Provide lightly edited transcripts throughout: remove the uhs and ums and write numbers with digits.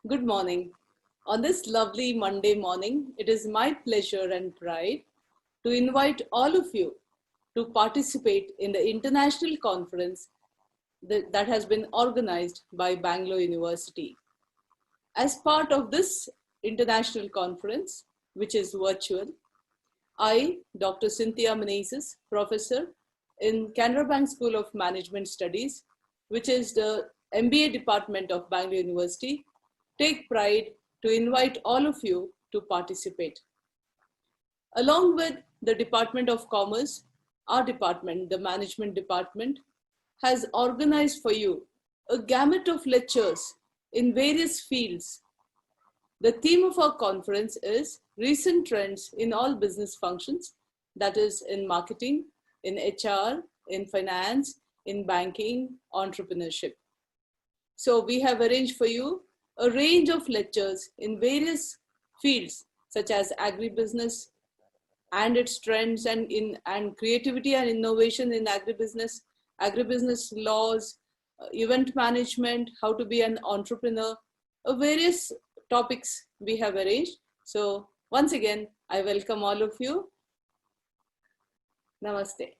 Good morning. On this lovely Monday morning, it is my pleasure and pride to invite all of you to participate in the international conference that has been organized by Bangalore University. As part of this international conference, which is virtual, I, Dr. Cynthia Menezes, professor in Canara Bank School of Management Studies, which is the MBA department of Bangalore University, take pride to invite all of you to participate. Along with the Department of Commerce, our department, the Management Department, has organized for you a gamut of lectures in various fields. The theme of our conference is recent trends in all business functions, that is in marketing, in HR, in finance, in banking, entrepreneurship. So we have arranged for you a range of lectures in various fields such as agribusiness and its trends and creativity and innovation in agribusiness laws, event management, how to be an entrepreneur, various topics we have arranged. So once again, I welcome all of you. Namaste.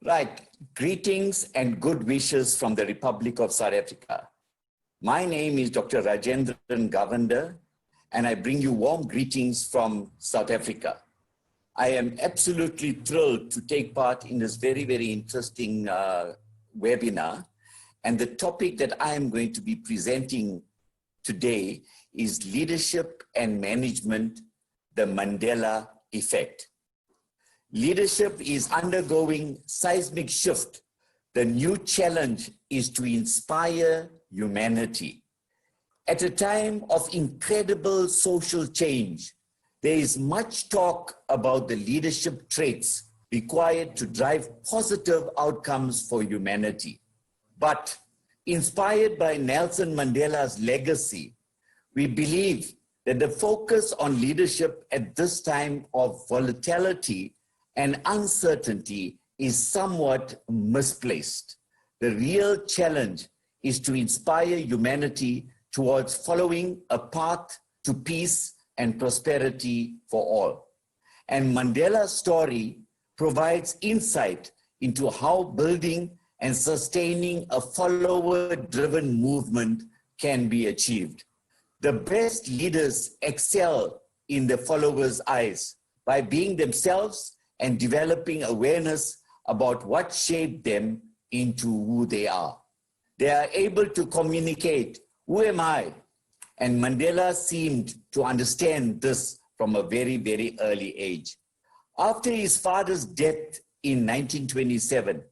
Right. Greetings and good wishes from the Republic of South Africa. My name is Dr. Rajendran Govender, and I bring you warm greetings from South Africa. I am absolutely thrilled to take part in this very, very interesting webinar. And the topic that I am going to be presenting today is leadership and management, the Mandela effect. Leadership is undergoing seismic shift. The new challenge is to inspire humanity. At a time of incredible social change, there is much talk about the leadership traits required to drive positive outcomes for humanity. But inspired by Nelson Mandela's legacy, we believe that the focus on leadership at this time of volatility and uncertainty is somewhat misplaced. The real challenge is to inspire humanity towards following a path to peace and prosperity for all. And Mandela's story provides insight into how building and sustaining a follower-driven movement can be achieved. The best leaders excel in the followers' eyes by being themselves and developing awareness about what shaped them into who they are. They are able to communicate, who am I? And Mandela seemed to understand this from a very, very early age. After his father's death in 1927,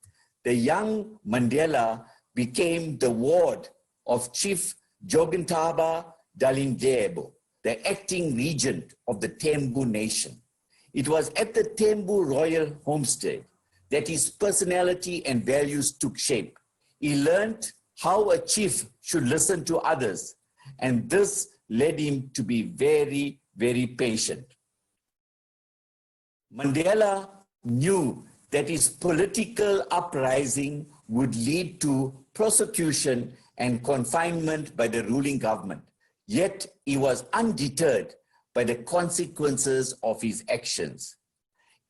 the young Mandela became the ward of Chief Jogintaba Dalindlebo, the acting regent of the Tembu nation. It was at the Tembu Royal Homestead that his personality and values took shape. He learned how a chief should listen to others, and this led him to be very, very patient. Mandela knew that his political uprising would lead to prosecution and confinement by the ruling government. Yet he was undeterred by the consequences of his actions.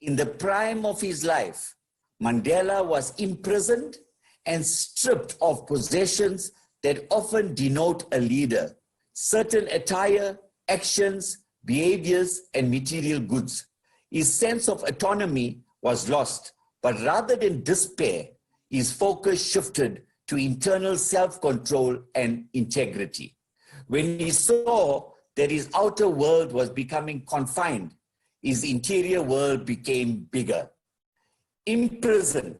In the prime of his life, Mandela was imprisoned and stripped of possessions that often denote a leader, certain attire, actions, behaviors, and material goods. His sense of autonomy was lost, but rather than despair, his focus shifted to internal self-control and integrity. When he saw that his outer world was becoming confined, his interior world became bigger. Imprisoned,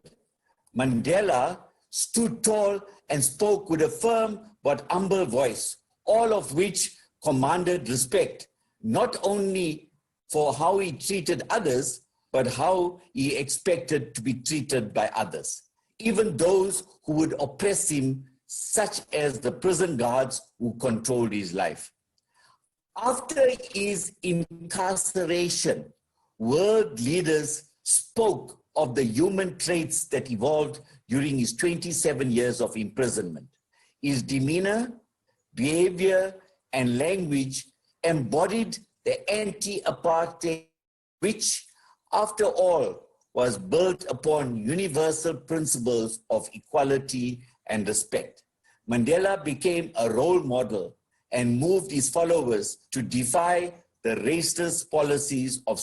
Mandela stood tall and spoke with a firm but humble voice, all of which commanded respect, not only for how he treated others, but how he expected to be treated by others, even those who would oppress him, such as the prison guards who controlled his life. After his incarceration, world leaders spoke of the human traits that evolved during his 27 years of imprisonment. His demeanor, behavior, and language embodied the anti-apartheid, which, after all, was built upon universal principles of equality and respect. Mandela became a role model and moved his followers to defy the racist policies of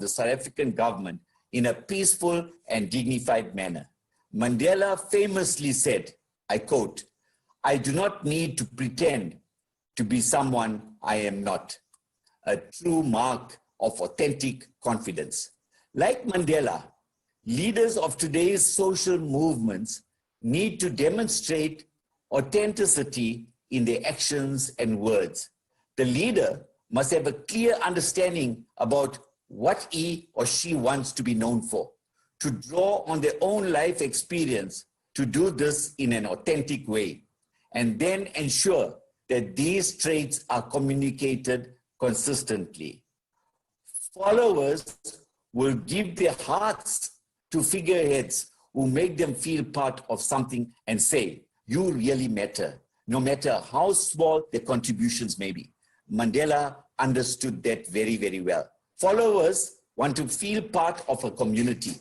the South African government in a peaceful and dignified manner. Mandela famously said, I quote, "I do not need to pretend to be someone I am not," a true mark of authentic confidence. Like Mandela, leaders of today's social movements need to demonstrate authenticity in their actions and words. The leader must have a clear understanding about what he or she wants to be known for, to draw on their own life experience to do this in an authentic way, and then ensure that these traits are communicated consistently. Followers will give their hearts to figureheads who make them feel part of something and say, "You really matter," no matter how small their contributions may be. Mandela understood that very, very well. Followers want to feel part of a community.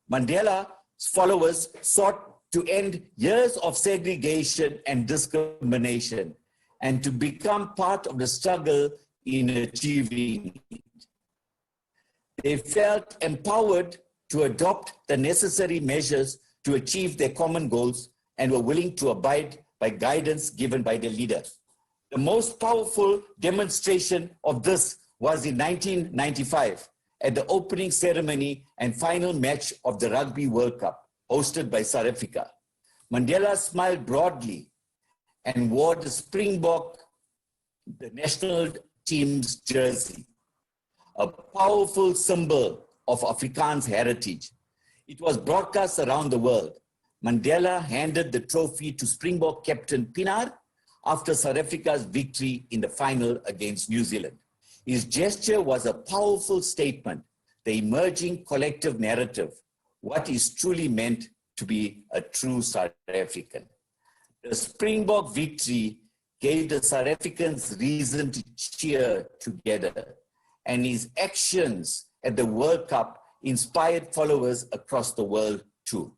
Mandela's followers sought to end years of segregation and discrimination and to become part of the struggle in achieving it. They felt empowered to adopt the necessary measures to achieve their common goals and were willing to abide by guidance given by their leader. The most powerful demonstration of this was in 1995 at the opening ceremony and final match of the Rugby World Cup, hosted by South Africa. Mandela smiled broadly and wore the Springbok, the national team's jersey, a powerful symbol of Afrikaans heritage. It was broadcast around the world. Mandela handed the trophy to Springbok captain Pienaar after South Africa's victory in the final against New Zealand. His gesture was a powerful statement, the emerging collective narrative, what is truly meant to be a true South African. The Springbok victory gave the South Africans reason to cheer together, and his actions at the World Cup inspired followers across the world too.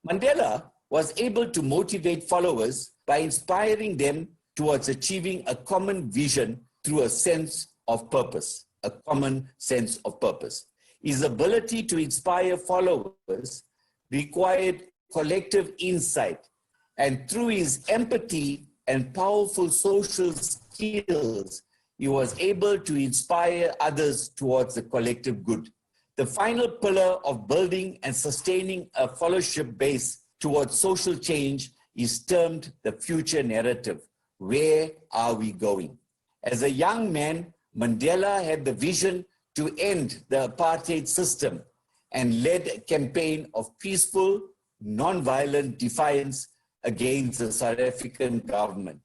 Mandela was able to motivate followers by inspiring them towards achieving a common vision through a sense of purpose, a common sense of purpose. His ability to inspire followers required collective insight, and through his empathy and powerful social skills, he was able to inspire others towards the collective good. The final pillar of building and sustaining a fellowship base towards social change is termed the future narrative. Where are we going? As a young man, Mandela had the vision to end the apartheid system and led a campaign of peaceful, non-violent defiance against the South African government.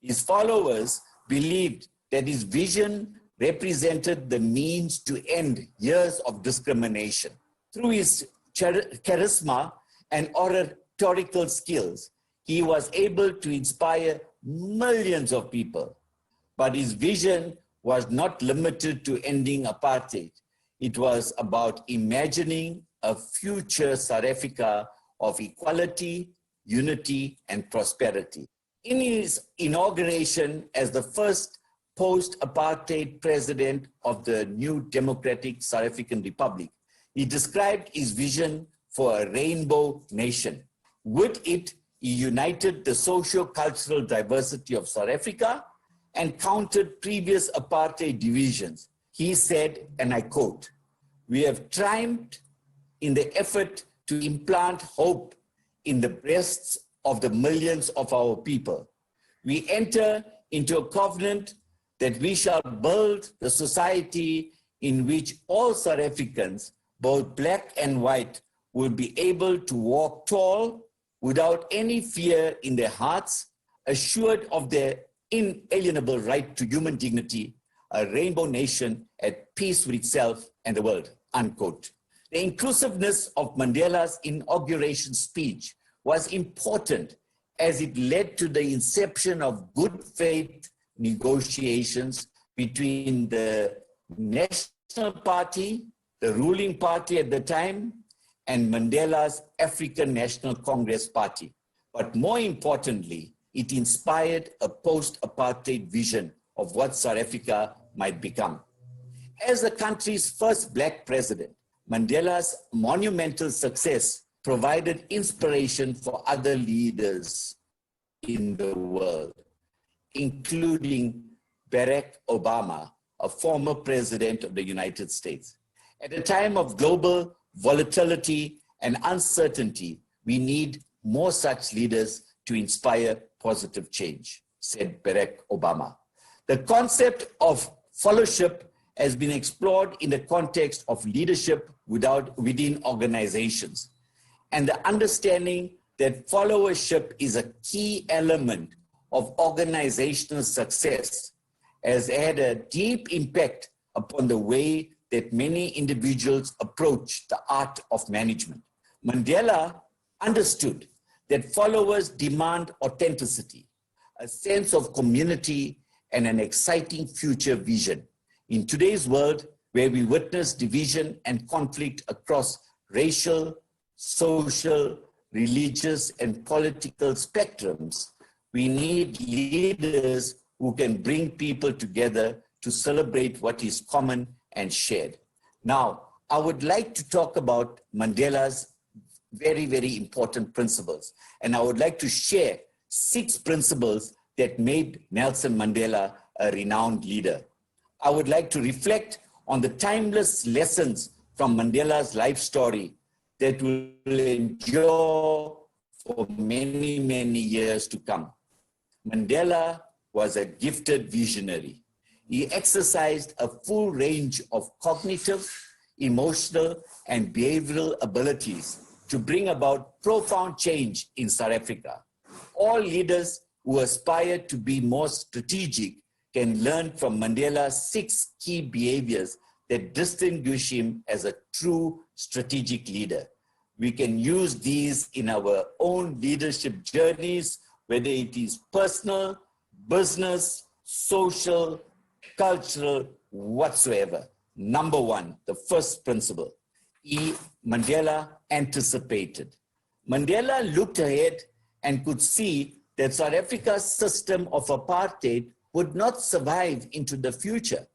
His followers believed that his vision represented the means to end years of discrimination. Through his charisma and oratorical skills, he was able to inspire millions of people. But his vision was not limited to ending apartheid. It was about imagining a future South Africa of equality, unity, and prosperity. In his inauguration as the first post-apartheid president of the new democratic South African Republic, he described his vision for a rainbow nation. With it, he united the socio-cultural diversity of South Africa and countered previous apartheid divisions. He said, and I quote, "We have triumphed in the effort to implant hope in the breasts of the millions of our people. We enter into a covenant that we shall build the society in which all South Africans, both black and white, will be able to walk tall without any fear in their hearts, assured of their inalienable right to human dignity, a rainbow nation at peace with itself and the world, unquote. The inclusiveness of Mandela's inauguration speech was important as it led to the inception of good faith negotiations between the National Party, the ruling party at the time, and Mandela's African National Congress Party. But more importantly, it inspired a post-apartheid vision of what South Africa might become. As the country's first Black president, Mandela's monumental success provided inspiration for other leaders in the world, including Barack Obama, a former president of the United States. At a time of global volatility and uncertainty, we need more such leaders to inspire positive change, said Barack Obama. The concept of followership has been explored in the context of leadership within organizations, and the understanding that followership is a key element of organizational success has had a deep impact upon the way that many individuals approach the art of management. Mandela understood that followers demand authenticity, a sense of community, and an exciting future vision. In today's world, where we witness division and conflict across racial, social, religious, and political spectrums, we need leaders who can bring people together to celebrate what is common and shared. Now, I would like to talk about Mandela's very, very important principles. And I would like to share 6 principles that made Nelson Mandela a renowned leader. I would like to reflect on the timeless lessons from Mandela's life story that will endure for many, many years to come. Mandela was a gifted visionary. He exercised a full range of cognitive, emotional, and behavioral abilities to bring about profound change in South Africa. All leaders who aspire to be more strategic can learn from Mandela's 6 key behaviors that distinguish him as a true strategic leader. We can use these in our own leadership journeys, whether it is personal, business, social, cultural, whatsoever. Number 1, the first principle, Mandela anticipated. Mandela looked ahead and could see that South Africa's system of apartheid would not survive into the future.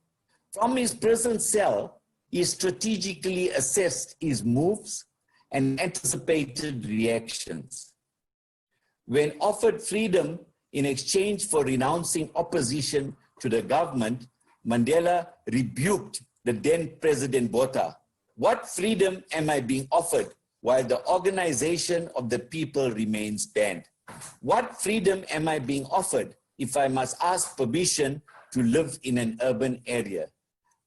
From his prison cell, he strategically assessed his moves and anticipated reactions. When offered freedom in exchange for renouncing opposition to the government, Mandela rebuked the then President Botha. What freedom am I being offered while the organization of the people remains banned? What freedom am I being offered if I must ask permission to live in an urban area?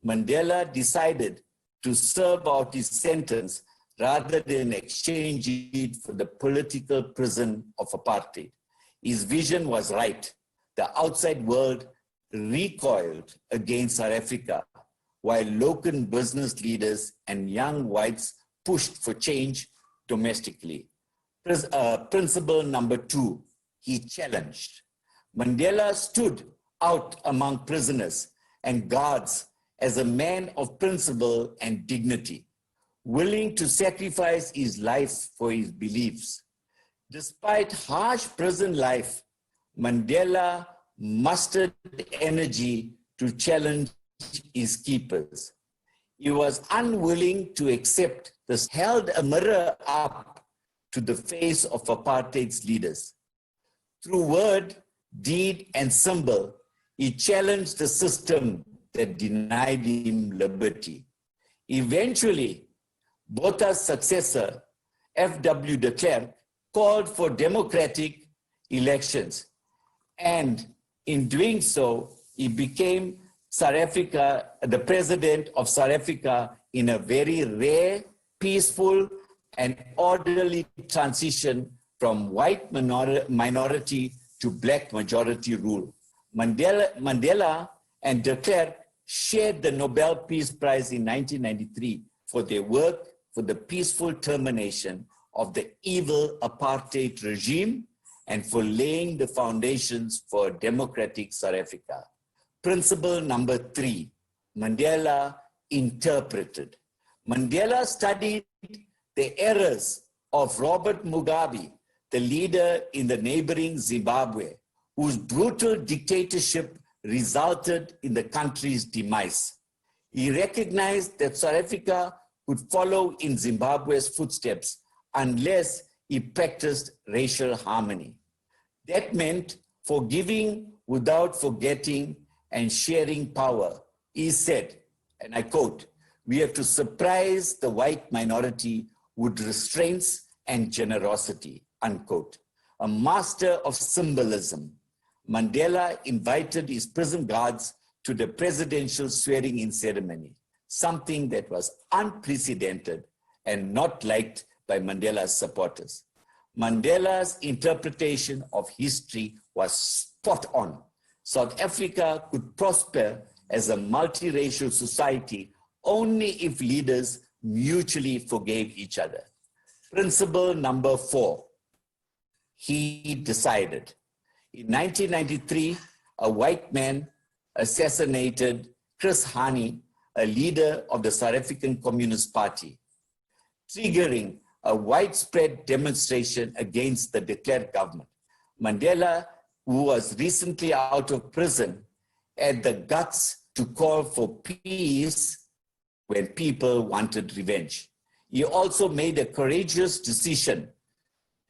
Mandela decided to serve out his sentence rather than exchange it for the political prison of apartheid. His vision was right. The outside world recoiled against South Africa, while local business leaders and young whites pushed for change domestically. Principle number 2, he challenged. Mandela stood out among prisoners and guards as a man of principle and dignity, willing to sacrifice his life for his beliefs. Despite harsh prison life, Mandela mustered energy to challenge his keepers. He was unwilling to accept this, held a mirror up to the face of apartheid's leaders. Through word, deed, and symbol, he challenged the system that denied him liberty. Eventually, Botha's successor, F.W. de Klerk, called for democratic elections. And in doing so, he became South Africa, the president of South Africa, in a very rare, peaceful, and orderly transition from white minority to black majority rule. Mandela and de Klerk shared the Nobel Peace Prize in 1993 for their work for the peaceful termination of the evil apartheid regime and for laying the foundations for democratic South Africa. Principle number 3, Mandela interpreted. Mandela studied the errors of Robert Mugabe, the leader in the neighboring Zimbabwe, whose brutal dictatorship resulted in the country's demise. He recognized that South Africa would follow in Zimbabwe's footsteps unless he practiced racial harmony. That meant forgiving without forgetting and sharing power. He said, and I quote, "We have to surprise the white minority with restraints and generosity," unquote. A master of symbolism, Mandela invited his prison guards to the presidential swearing-in ceremony, something that was unprecedented and not liked by Mandela's supporters. Mandela's interpretation of history was spot on. South Africa could prosper as a multiracial society only if leaders mutually forgave each other. Principle number 4, he decided. In 1993, a white man assassinated Chris Hani, a leader of the South African Communist Party, triggering a widespread demonstration against the declared government. Mandela, who was recently out of prison, had the guts to call for peace when people wanted revenge. He also made a courageous decision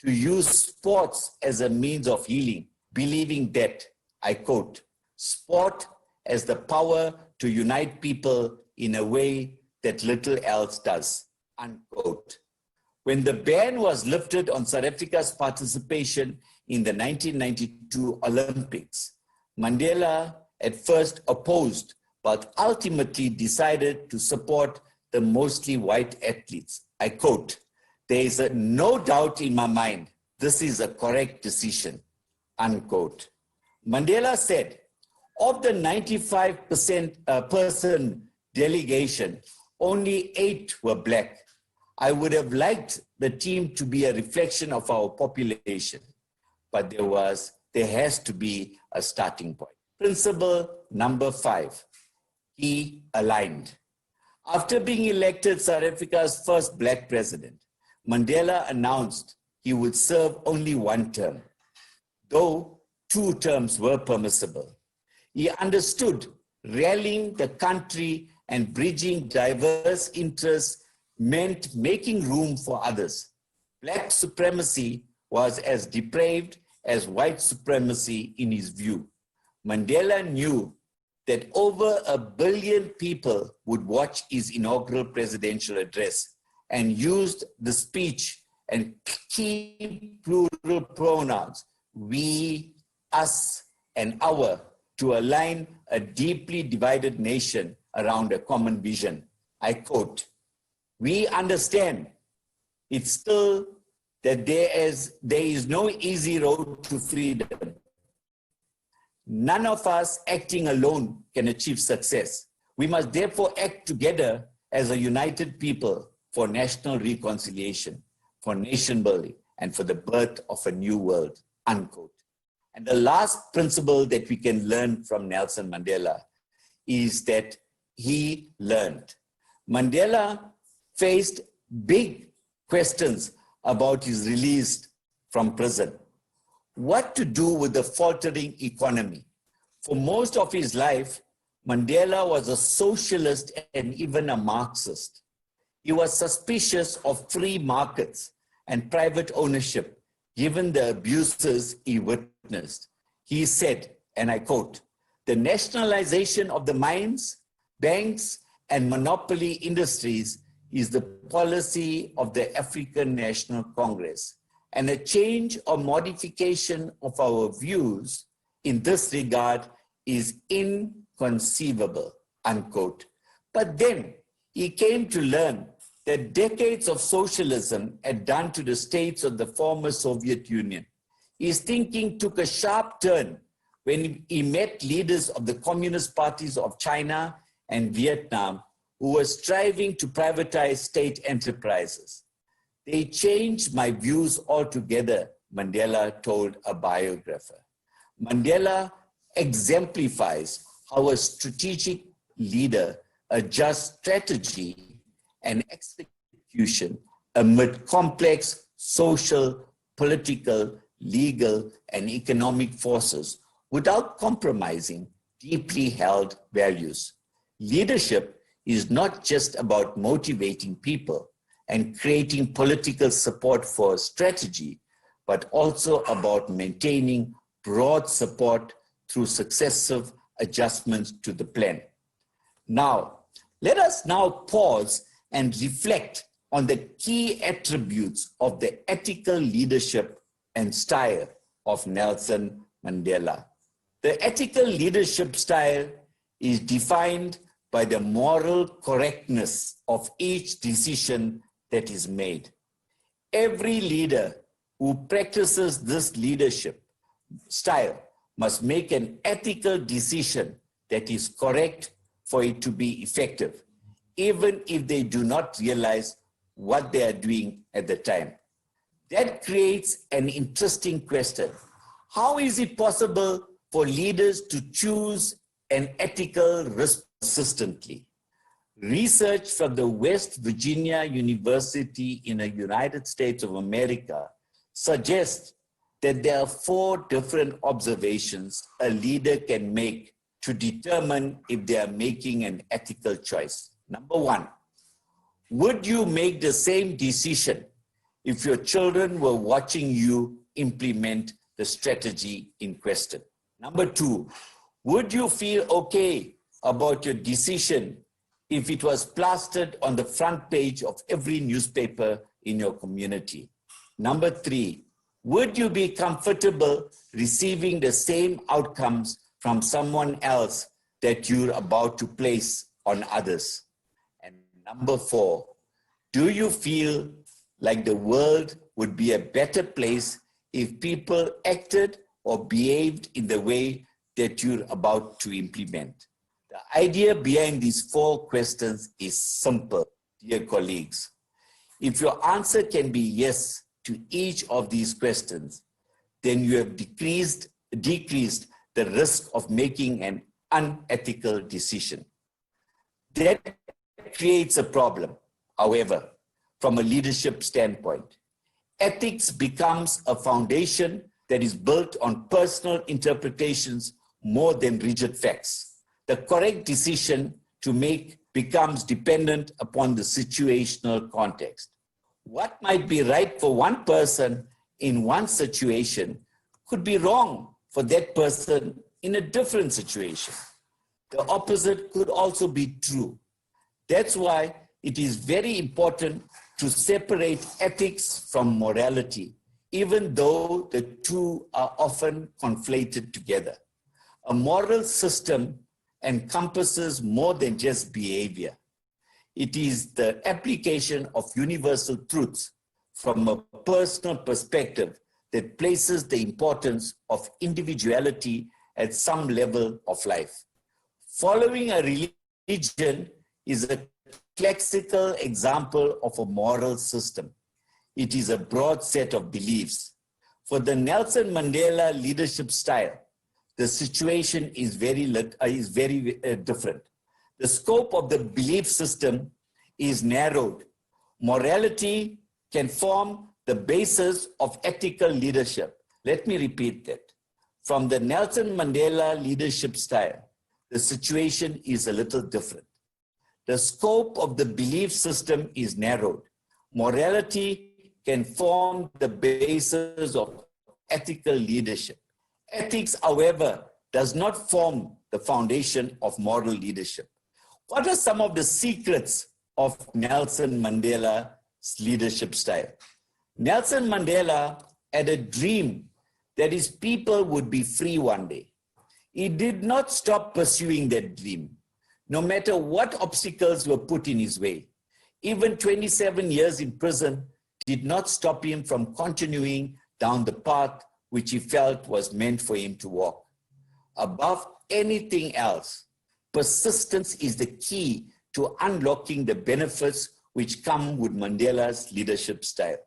to use sports as a means of healing, believing that, I quote, "Sport has the power to unite people in a way that little else does," unquote. When the ban was lifted on South Africa's participation in the 1992 Olympics, Mandela at first opposed, but ultimately decided to support the mostly white athletes. I quote, "There is no doubt in my mind this is a correct decision," unquote. Mandela said, of the 95% delegation, only 8 were black. I would have liked the team to be a reflection of our population, but there has to be a starting point. Principle number 5, he aligned. After being elected South Africa's first black president, Mandela announced he would serve only 1 term, though 2 terms were permissible. He understood rallying the country and bridging diverse interests meant making room for others. Black supremacy was as depraved as white supremacy in his view. Mandela knew that over 1 billion people would watch his inaugural presidential address and used the speech and key plural pronouns, we, us, and our, to align a deeply divided nation around a common vision. I quote, "We understand it's still that there is no easy road to freedom. None of us acting alone can achieve success. We must therefore act together as a united people for national reconciliation, for nation building, and for the birth of a new world," unquote. And the last principle that we can learn from Nelson Mandela is that he learned. Mandela faced big questions about his release from prison. What to do with the faltering economy? For most of his life, Mandela was a socialist and even a Marxist. He was suspicious of free markets and private ownership, given the abuses he witnessed. He said, and I quote, "The nationalization of the mines, banks, and monopoly industries is the policy of the African National Congress, and a change or modification of our views in this regard is inconceivable," unquote. But then he came to learn that decades of socialism had done to the states of the former Soviet Union. His thinking took a sharp turn when he met leaders of the Communist parties of China and Vietnam who were striving to privatize state enterprises. They changed my views altogether, Mandela told a biographer. Mandela exemplifies how a strategic leader adjusts strategy and execution amid complex social, political, legal, and economic forces without compromising deeply held values. Leadership is not just about motivating people and creating political support for a strategy, but also about maintaining broad support through successive adjustments to the plan. Now, let us now pause and reflect on the key attributes of the ethical leadership and style of Nelson Mandela. The ethical leadership style is defined by the moral correctness of each decision that is made. Every leader who practices this leadership style must make an ethical decision that is correct for it to be effective, even if they do not realize what they are doing at the time. That creates an interesting question. How is it possible for leaders to choose an ethical risk consistently? Research from the West Virginia University in the United States of America suggests that there are 4 different observations a leader can make to determine if they are making an ethical choice. Number 1, would you make the same decision if your children were watching you implement the strategy in question? Number 2, would you feel okay about your decision if it was plastered on the front page of every newspaper in your community? Number 3, would you be comfortable receiving the same outcomes from someone else that you're about to place on others? And number 4, do you feel like the world would be a better place if people acted or behaved in the way that you're about to implement? The idea behind these 4 questions is simple, dear colleagues. If your answer can be yes to each of these questions, then you have decreased the risk of making an unethical decision. That creates a problem, however, from a leadership standpoint. Ethics becomes a foundation that is built on personal interpretations more than rigid facts. The correct decision to make becomes dependent upon the situational context. What might be right for one person in one situation could be wrong for that person in a different situation. The opposite could also be true. That's why it is very important to separate ethics from morality, even though the two are often conflated together. A moral system encompasses more than just behavior. It is the application of universal truths from a personal perspective that places the importance of individuality at some level of life. Following a religion is a classical example of a moral system. It is a broad set of beliefs. For the Nelson Mandela leadership style, the situation is very different. The scope of the belief system is narrowed. Morality can form the basis of ethical leadership. Let me repeat that. From the Nelson Mandela leadership style, the situation is a little different. The scope of the belief system is narrowed. Morality can form the basis of ethical leadership. Ethics, however, does not form the foundation of moral leadership. What are some of the secrets of Nelson Mandela's leadership style? Nelson Mandela had a dream that his people would be free one day. He did not stop pursuing that dream, no matter what obstacles were put in his way. Even 27 years in prison did not stop him from continuing down the path which he felt was meant for him to walk. Above anything else, persistence is the key to unlocking the benefits which come with Mandela's leadership style.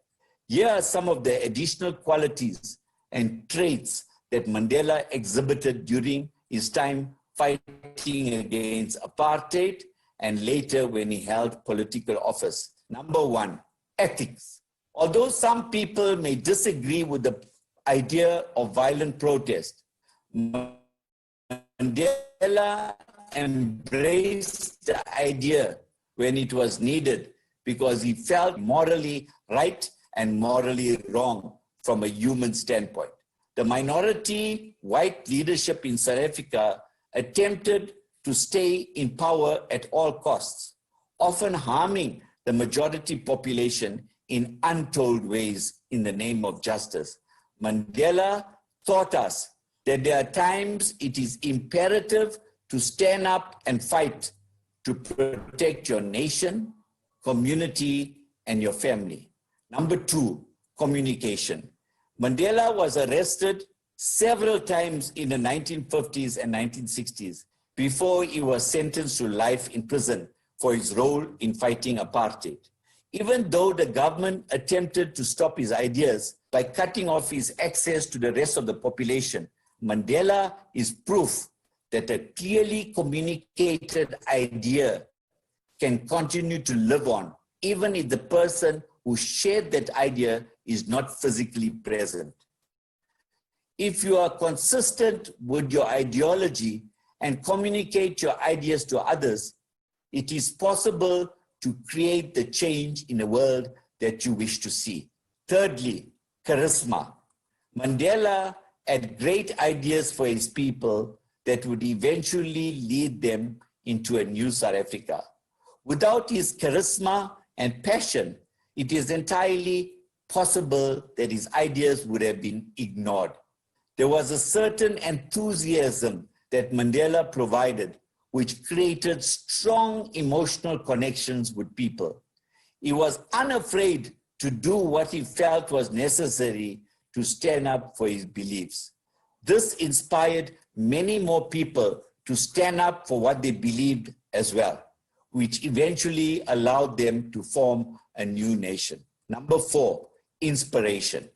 Here are some of the additional qualities and traits that Mandela exhibited during his time fighting against apartheid and later when he held political office. Number one, ethics. Although some people may disagree with the idea of violent protest, Mandela embraced the idea when it was needed because he felt morally right and morally wrong from a human standpoint. The minority white leadership in South Africa attempted to stay in power at all costs, often harming the majority population in untold ways in the name of justice. Mandela taught us that there are times it is imperative to stand up and fight to protect your nation, community, and your family. Number two, communication. Mandela was arrested several times in the 1950s and 1960s before he was sentenced to life in prison for his role in fighting apartheid. Even though the government attempted to stop his ideas by cutting off his access to the rest of the population, Mandela is proof that a clearly communicated idea can continue to live on, even if the person who shared that idea is not physically present. If you are consistent with your ideology and communicate your ideas to others, it is possible to create the change in the world that you wish to see. Thirdly, charisma. Mandela had great ideas for his people that would eventually lead them into a new South Africa. Without his charisma and passion, it is entirely possible that his ideas would have been ignored. There was a certain enthusiasm that Mandela provided, which created strong emotional connections with people. He was unafraid to do what he felt was necessary to stand up for his beliefs. This inspired many more people to stand up for what they believed as well, which eventually allowed them to form a new nation. Number four, inspiration.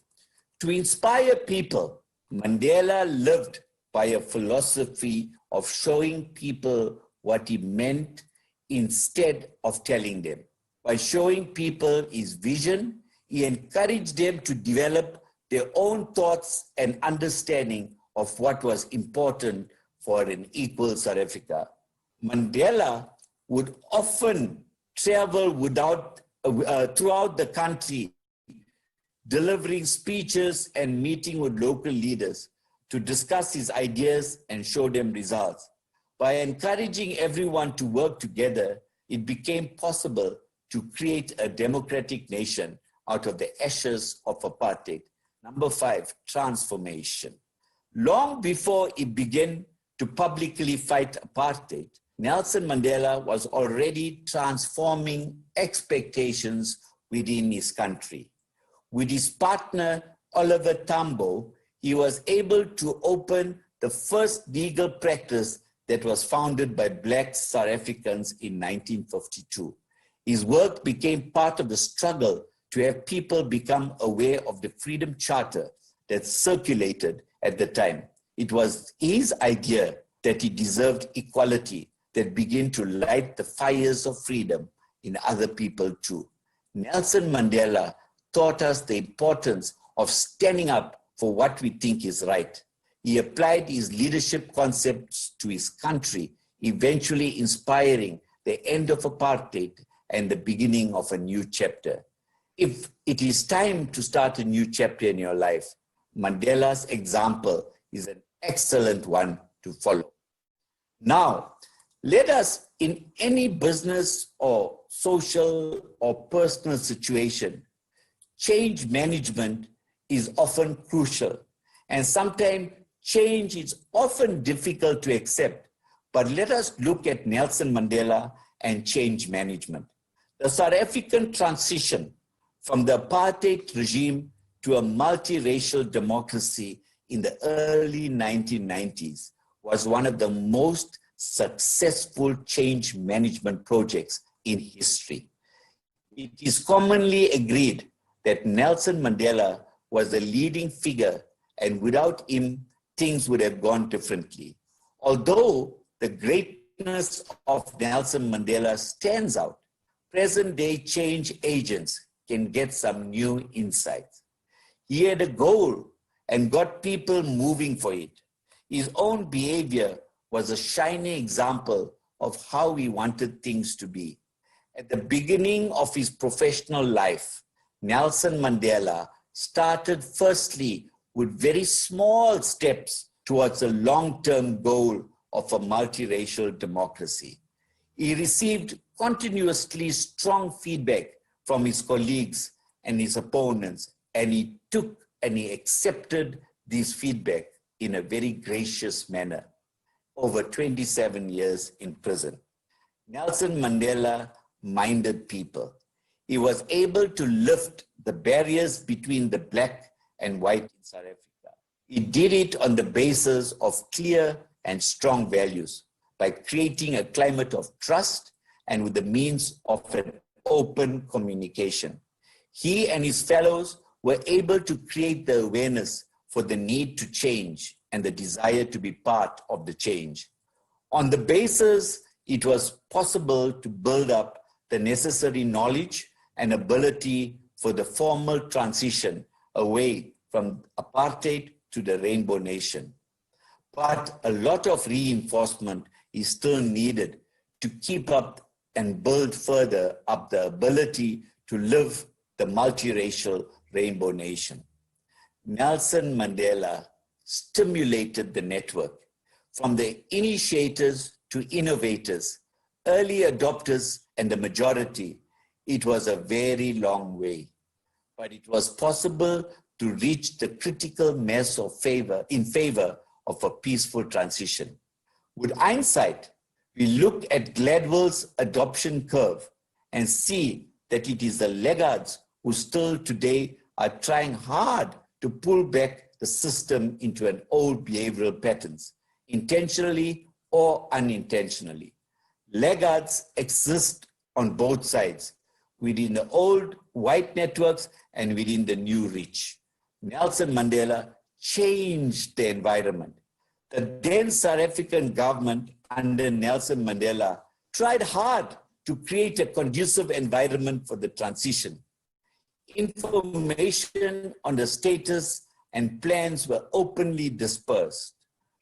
To inspire people, Mandela lived by a philosophy of showing people what he meant instead of telling them. By showing people his vision, he encouraged them to develop their own thoughts and understanding of what was important for an equal South Africa. Mandela would often travel throughout the country, delivering speeches and meeting with local leaders to discuss his ideas and show them results. By encouraging everyone to work together, it became possible to create a democratic nation out of the ashes of apartheid. Number five, transformation. Long before he began to publicly fight apartheid, Nelson Mandela was already transforming expectations within his country. With his partner, Oliver Tambo, he was able to open the first legal practice that was founded by Black South Africans in 1952. His work became part of the struggle to have people become aware of the Freedom Charter that circulated at the time. It was his idea that he deserved equality that began to light the fires of freedom in other people too. Nelson Mandela taught us the importance of standing up for what we think is right. He applied his leadership concepts to his country, eventually inspiring the end of apartheid and the beginning of a new chapter. If it is time to start a new chapter in your life, Mandela's example is an excellent one to follow. Now, let us, in any business or social or personal situation, change management is often crucial, and sometimes change is often difficult to accept. But let us look at Nelson Mandela and change management. The South African transition from the apartheid regime to a multiracial democracy in the early 1990s was one of the most successful change management projects in history. It is commonly agreed that Nelson Mandela was the leading figure, and without him, things would have gone differently. Although the greatness of Nelson Mandela stands out, present-day change agents can get some new insights. He had a goal and got people moving for it. His own behavior was a shining example of how he wanted things to be. At the beginning of his professional life, Nelson Mandela started firstly with very small steps towards a long-term goal of a multiracial democracy. He received continuously strong feedback from his colleagues and his opponents, and he took and he accepted this feedback in a very gracious manner. Over 27 years in prison, Nelson Mandela minded people. He was able to lift the barriers between the black and white in South Africa. He did it on the basis of clear and strong values by creating a climate of trust and with the means of an open communication. He and his fellows were able to create the awareness for the need to change and the desire to be part of the change. On the basis, it was possible to build up the necessary knowledge and ability for the formal transition away from apartheid to the Rainbow Nation. But a lot of reinforcement is still needed to keep up and build further up the ability to live the multiracial Rainbow Nation. Nelson Mandela stimulated the network from the initiators to innovators, early adopters and the majority. It was a very long way, but it was possible to reach the critical mass of in favor of a peaceful transition. With hindsight, we look at Gladwell's adoption curve and see that it is the laggards who still today are trying hard to pull back the system into an old behavioral patterns, intentionally or unintentionally. Laggards exist on both sides, within the old white networks and within the new rich. Nelson Mandela changed the environment. The then South African government under Nelson Mandela tried hard to create a conducive environment for the transition. Information on the status and plans were openly dispersed.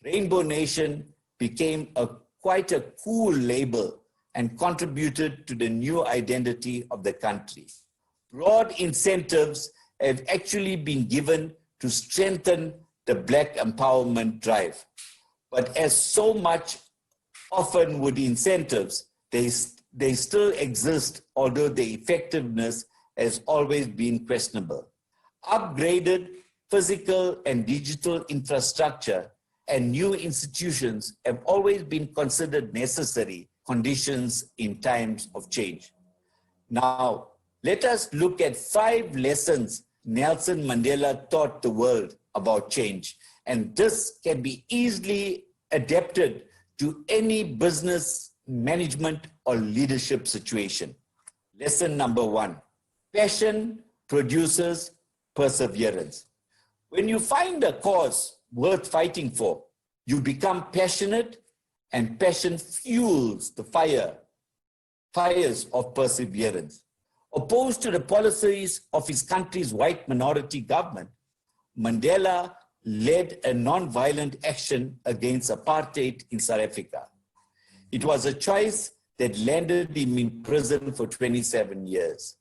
Rainbow Nation became quite a cool label and contributed to the new identity of the country. Broad incentives have actually been given to strengthen the Black empowerment drive. But as so much often with incentives, they still exist, although the effectiveness has always been questionable. Upgraded physical and digital infrastructure and new institutions have always been considered necessary conditions in times of change. Now, let us look at 5 lessons Nelson Mandela taught the world about change. And this can be easily adapted to any business, management, or leadership situation. Lesson number 1, passion produces perseverance. When you find a cause worth fighting for, you become passionate, and passion fuels the fires of perseverance. Opposed to the policies of his country's white minority government, Mandela led a non-violent action against apartheid in South Africa. It was a choice that landed him in prison for 27 years.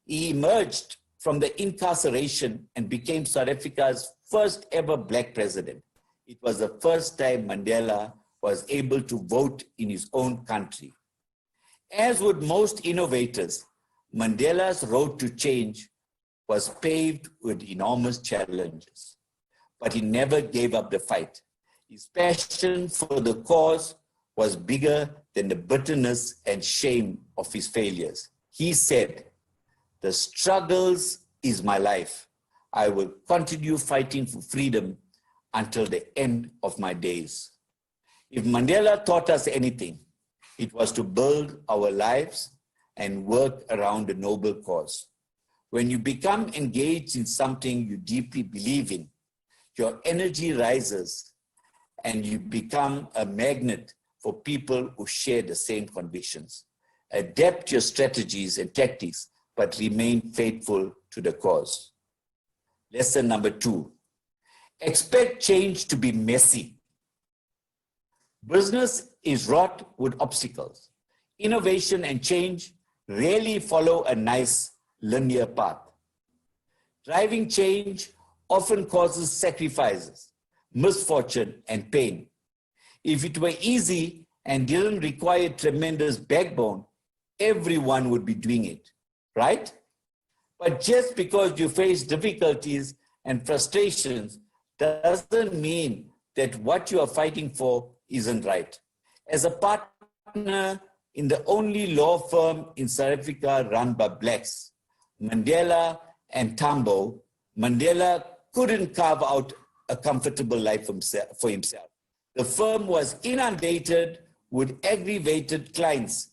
He emerged from the incarceration and became South Africa's first ever Black president. It was the first time Mandela was able to vote in his own country. As with most innovators, Mandela's road to change was paved with enormous challenges, but he never gave up the fight. His passion for the cause was bigger than the bitterness and shame of his failures. He said, "The struggles is my life. I will continue fighting for freedom until the end of my days." If Mandela taught us anything, it was to build our lives and work around a noble cause. When you become engaged in something you deeply believe in, your energy rises and you become a magnet for people who share the same convictions. Adapt your strategies and tactics, but remain faithful to the cause. Lesson number 2, expect change to be messy. Business is wrought with obstacles. Innovation and change rarely follow a nice linear path. Driving change often causes sacrifices, misfortune, and pain. If it were easy and didn't require tremendous backbone, everyone would be doing it, right? But just because you face difficulties and frustrations doesn't mean that what you are fighting for isn't right. As a partner in the only law firm in South Africa run by blacks, Mandela and Tambo, Mandela couldn't carve out a comfortable life for himself. The firm was inundated with aggravated clients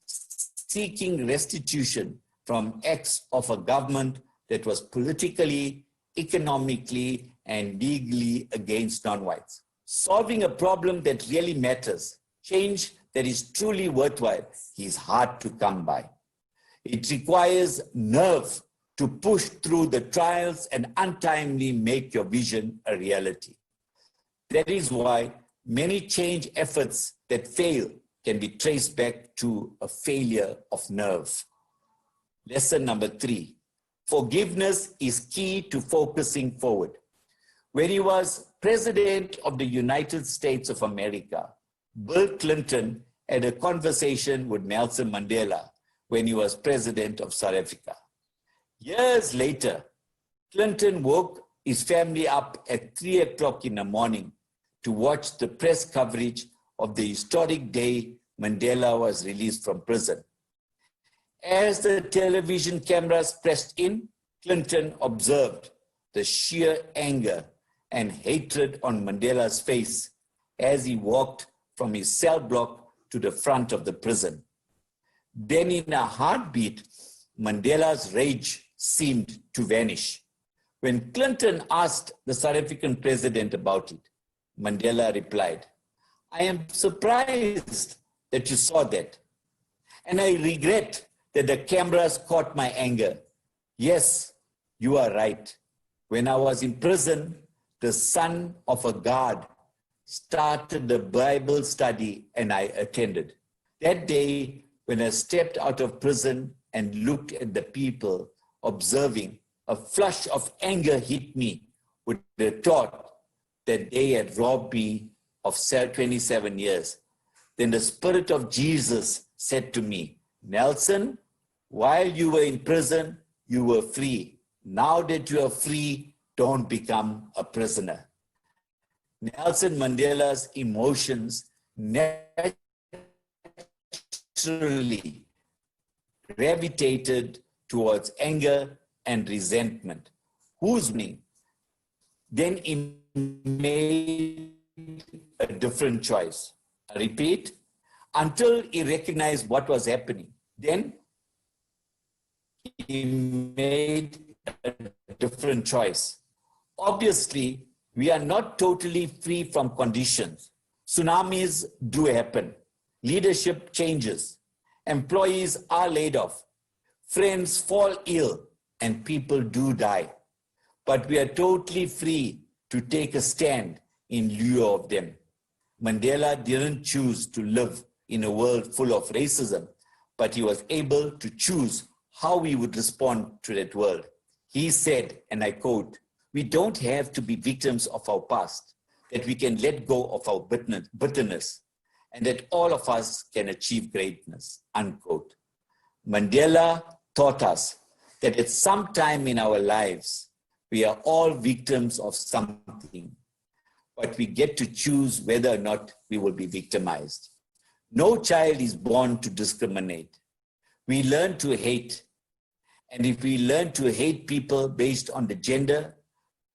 seeking restitution from acts of a government that was politically, economically, and legally against non-whites. Solving a problem that really matters, change that is truly worthwhile, is hard to come by. It requires nerve to push through the trials and untimely make your vision a reality. That is why many change efforts that fail can be traced back to a failure of nerve. Lesson number 3, forgiveness is key to focusing forward. When he was President of the United States of America, Bill Clinton had a conversation with Nelson Mandela when he was President of South Africa. Years later, Clinton woke his family up at 3 o'clock in the morning to watch the press coverage of the historic day Mandela was released from prison. As the television cameras pressed in, Clinton observed the sheer anger and hatred on Mandela's face as he walked from his cell block to the front of the prison. Then in a heartbeat, Mandela's rage seemed to vanish. When Clinton asked the South African president about it, Mandela replied, "I am surprised that you saw that. And I regret that the cameras caught my anger. Yes, you are right. When I was in prison, the son of a guard started the Bible study and I attended. That day, when I stepped out of prison and looked at the people observing, a flush of anger hit me with the thought that they had robbed me of 27 years. Then the Spirit of Jesus said to me, Nelson, while you were in prison, you were free. Now that you are free, don't become a prisoner." Nelson Mandela's emotions naturally gravitated towards anger and resentment. Who's me? Then he made a different choice. I repeat, until he recognized what was happening. Then he made a different choice. Obviously, we are not totally free from conditions. Tsunamis do happen. Leadership changes. Employees are laid off. Friends fall ill and people do die. But we are totally free to take a stand in lieu of them. Mandela didn't choose to live in a world full of racism, but he was able to choose how he would respond to that world. He said, and I quote, "We don't have to be victims of our past, that we can let go of our bitterness, and that all of us can achieve greatness," unquote. Mandela taught us that at some time in our lives, we are all victims of something, but we get to choose whether or not we will be victimized. No child is born to discriminate. We learn to hate. And if we learn to hate people based on the gender,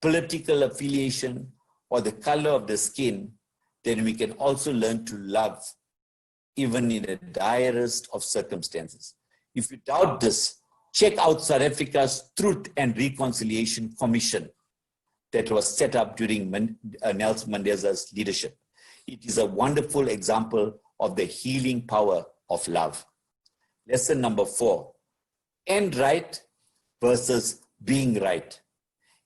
political affiliation, or the color of the skin, then we can also learn to love even in the direst of circumstances. If you doubt this, check out South Africa's Truth and Reconciliation Commission that was set up during Nelson Mandela's leadership. It is a wonderful example of the healing power of love. Lesson number 4, end right versus being right.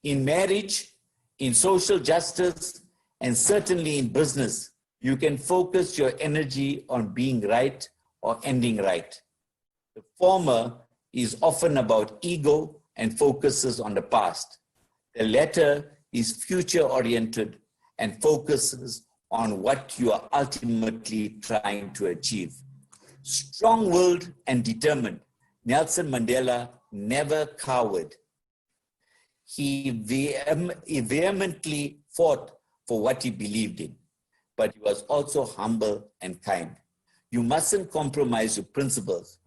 In marriage, in social justice, and certainly in business, you can focus your energy on being right or ending right. The former is often about ego and focuses on the past. The latter is future-oriented and focuses on what you are ultimately trying to achieve. Strong-willed and determined, Nelson Mandela never cowered. He vehemently fought for what he believed in, but he was also humble and kind. You mustn't compromise your principles,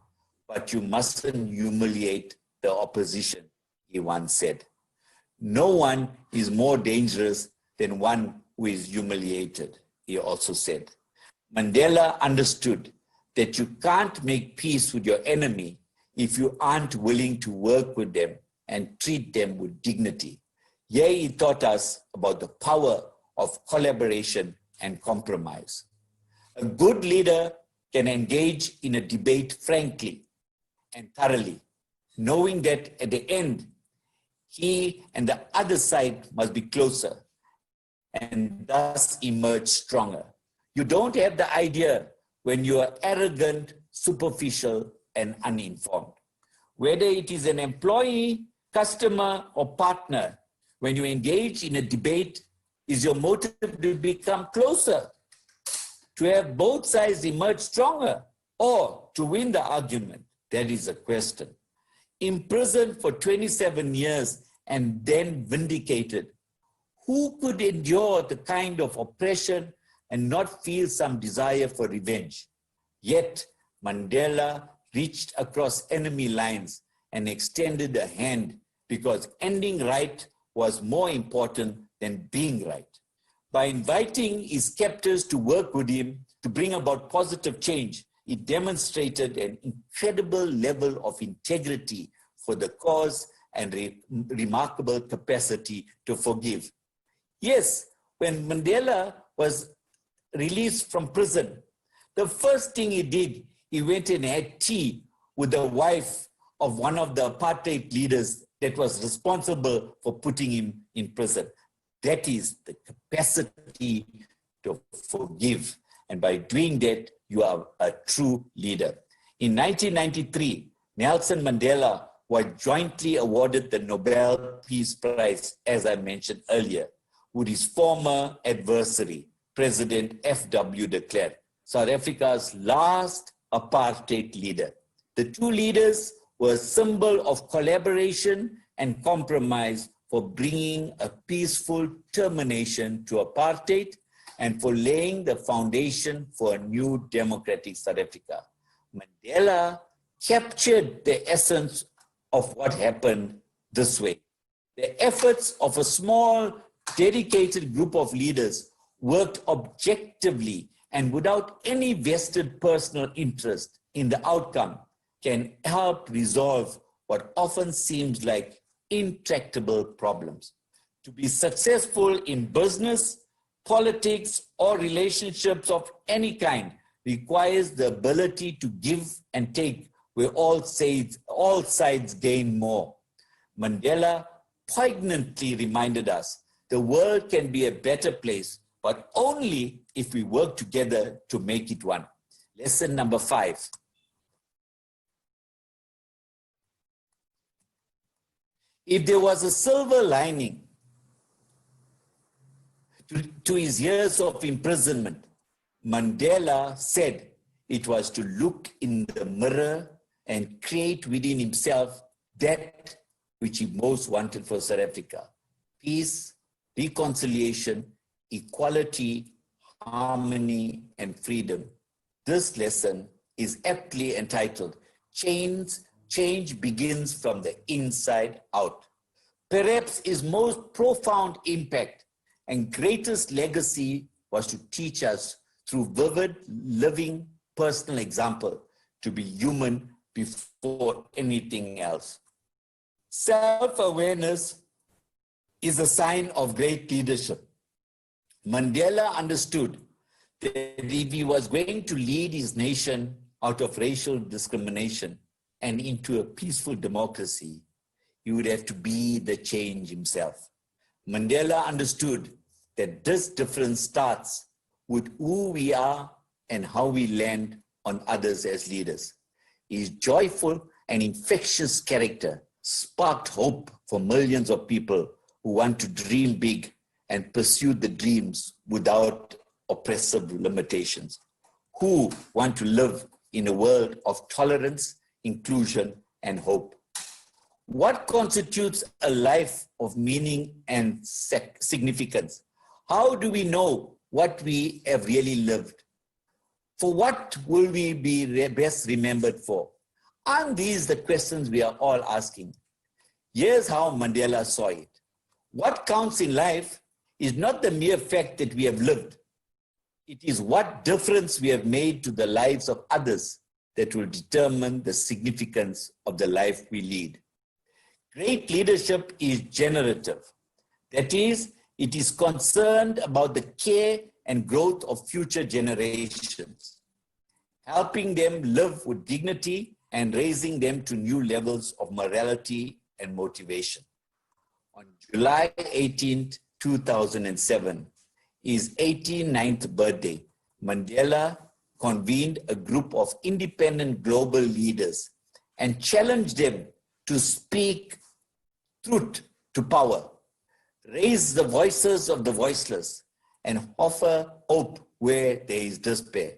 but you mustn't humiliate the opposition, he once said. No one is more dangerous than one who is humiliated, he also said. Mandela understood that you can't make peace with your enemy if you aren't willing to work with them and treat them with dignity. Here he taught us about the power of collaboration and compromise. A good leader can engage in a debate frankly and thoroughly, knowing that at the end, he and the other side must be closer and thus emerge stronger. You don't have the idea when you are arrogant, superficial, and uninformed. Whether it is an employee, customer, or partner, when you engage in a debate, is your motive to become closer, to have both sides emerge stronger, or to win the argument? That is a question. Imprisoned for 27 years and then vindicated, who could endure the kind of oppression and not feel some desire for revenge? Yet Mandela reached across enemy lines and extended a hand because ending right was more important than being right. By inviting his captors to work with him to bring about positive change, he demonstrated an incredible level of integrity for the cause and remarkable capacity to forgive. Yes, when Mandela was released from prison, the first thing he did, he went and had tea with the wife of one of the apartheid leaders that was responsible for putting him in prison. That is the capacity to forgive. And by doing that, you are a true leader. In 1993, Nelson Mandela was jointly awarded the Nobel Peace Prize, as I mentioned earlier, with his former adversary, President F.W. de Klerk, South Africa's last apartheid leader. The two leaders were a symbol of collaboration and compromise for bringing a peaceful termination to apartheid and for laying the foundation for a new democratic South Africa. Mandela captured the essence of what happened this way. The efforts of a small, dedicated group of leaders worked objectively and without any vested personal interest in the outcome can help resolve what often seems like intractable problems. To be successful in business, politics, or relationships of any kind requires the ability to give and take where all sides gain more. Mandela poignantly reminded us the world can be a better place, but only if we work together to make it one. Lesson number 5. If there was a silver lining to his years of imprisonment, Mandela said it was to look in the mirror and create within himself that which he most wanted for South Africa: peace, reconciliation, equality, harmony, and freedom. This lesson is aptly entitled, Change Begins from the Inside Out. Perhaps his most profound impact and greatest legacy was to teach us through vivid, living, personal example to be human before anything else. Self-awareness is a sign of great leadership. Mandela understood that if he was going to lead his nation out of racial discrimination and into a peaceful democracy, he would have to be the change himself. Mandela understood that this difference starts with who we are and how we land on others as leaders. His joyful and infectious character sparked hope for millions of people who want to dream big and pursue the dreams without oppressive limitations, who want to live in a world of tolerance, inclusion, and hope. What constitutes a life of meaning and significance? How do we know what we have really lived? For what will we be best remembered for? Aren't these the questions we are all asking? Here's how Mandela saw it. What counts in life is not the mere fact that we have lived. It is what difference we have made to the lives of others that will determine the significance of the life we lead. Great leadership is generative. That is, it is concerned about the care and growth of future generations, helping them live with dignity and raising them to new levels of morality and motivation. On July 18, 2007, his 89th birthday, Mandela convened a group of independent global leaders and challenged them to speak truth to power, raise the voices of the voiceless, and offer hope where there is despair.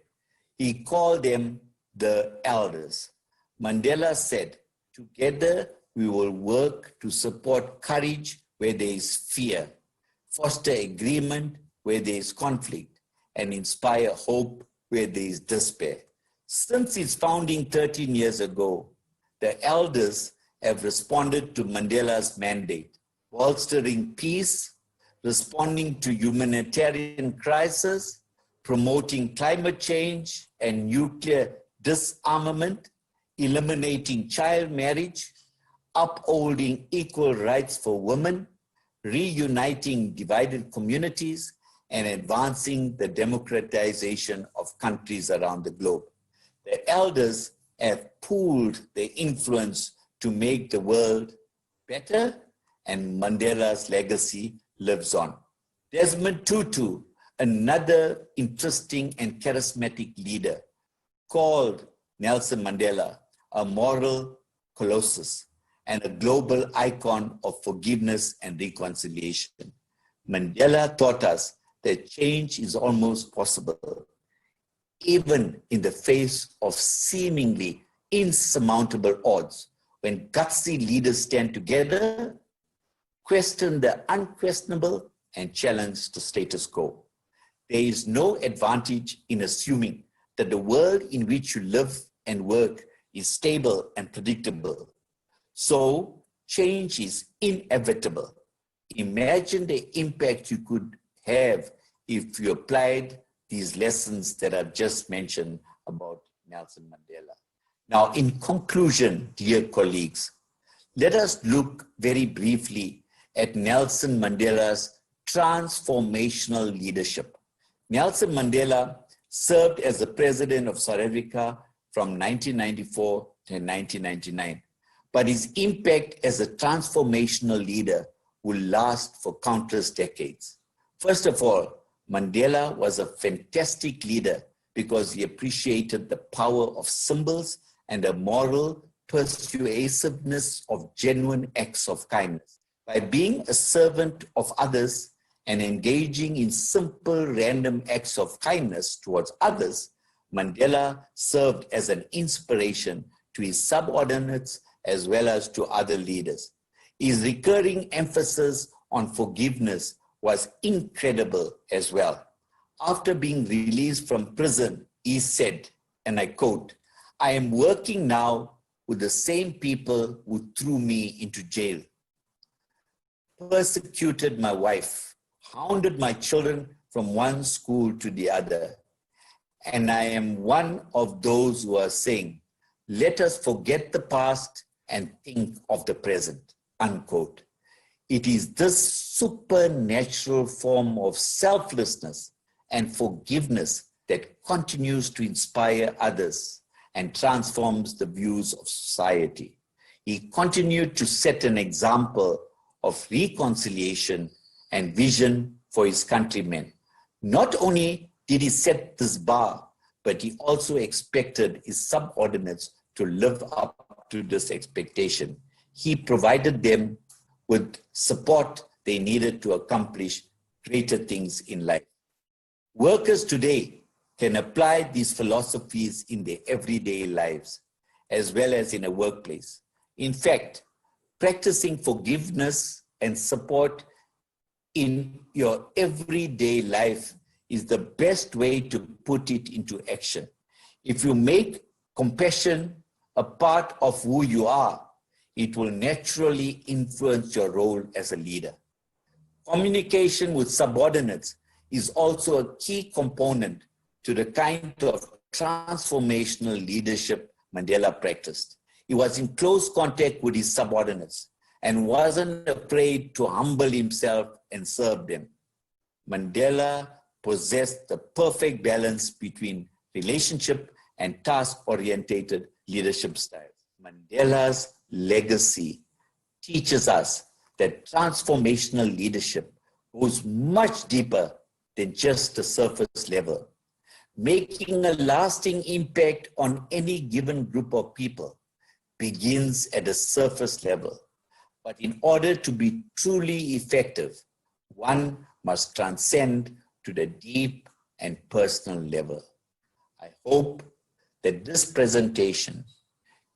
He called them the elders. Mandela said, "Together we will work to support courage where there is fear, foster agreement where there is conflict, and inspire hope where there is despair." Since its founding 13 years ago, the elders have responded to Mandela's mandate, bolstering peace, responding to humanitarian crisis, promoting climate change and nuclear disarmament, eliminating child marriage, upholding equal rights for women, reuniting divided communities, and advancing the democratization of countries around the globe. The elders have pooled their influence to make the world better, and Mandela's legacy lives on. Desmond Tutu, another interesting and charismatic leader, called Nelson Mandela a moral colossus and a global icon of forgiveness and reconciliation. Mandela taught us that change is almost possible, even in the face of seemingly insurmountable odds. When gutsy leaders stand together, question the unquestionable, and challenge the status quo. There is no advantage in assuming that the world in which you live and work is stable and predictable. So change is inevitable. Imagine the impact you could have if you applied these lessons that I've just mentioned about Nelson Mandela. Now, in conclusion, dear colleagues, let us look very briefly at Nelson Mandela's transformational leadership. Nelson Mandela served as the president of South Africa from 1994 to 1999, but his impact as a transformational leader will last for countless decades. First of all, Mandela was a fantastic leader because he appreciated the power of symbols and the moral persuasiveness of genuine acts of kindness. By being a servant of others and engaging in simple random acts of kindness towards others, Mandela served as an inspiration to his subordinates as well as to other leaders. His recurring emphasis on forgiveness was incredible as well. After being released from prison, he said, and I quote, "I am working now with the same people who threw me into jail, persecuted my wife, hounded my children from one school to the other. And I am one of those who are saying, let us forget the past and think of the present, unquote. It is this supernatural form of selflessness and forgiveness that continues to inspire others and transforms the views of society. He continued to set an example of reconciliation and vision for his countrymen. Not only did he set this bar, but he also expected his subordinates to live up to this expectation. He provided them with support they needed to accomplish greater things in life. Workers today can apply these philosophies in their everyday lives, as well as in a workplace. In fact, practicing forgiveness and support in your everyday life is the best way to put it into action. If you make compassion a part of who you are, it will naturally influence your role as a leader. Communication with subordinates is also a key component to the kind of transformational leadership Mandela practiced. He was in close contact with his subordinates and wasn't afraid to humble himself and serve them. Mandela possessed the perfect balance between relationship and task-oriented leadership styles. Mandela's legacy teaches us that transformational leadership goes much deeper than just the surface level. Making a lasting impact on any given group of people begins at the surface level. But in order to be truly effective, one must transcend to the deep and personal level. I hope that this presentation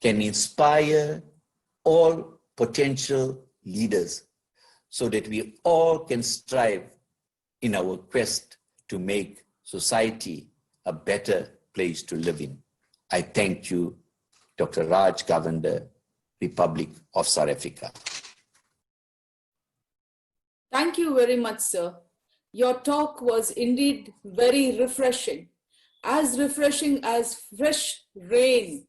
can inspire all potential leaders so that we all can strive in our quest to make society a better place to live in. I thank you, Dr. Raj Govender, Republic of South Africa. Thank you very much, sir. Your talk was indeed very refreshing as fresh rain.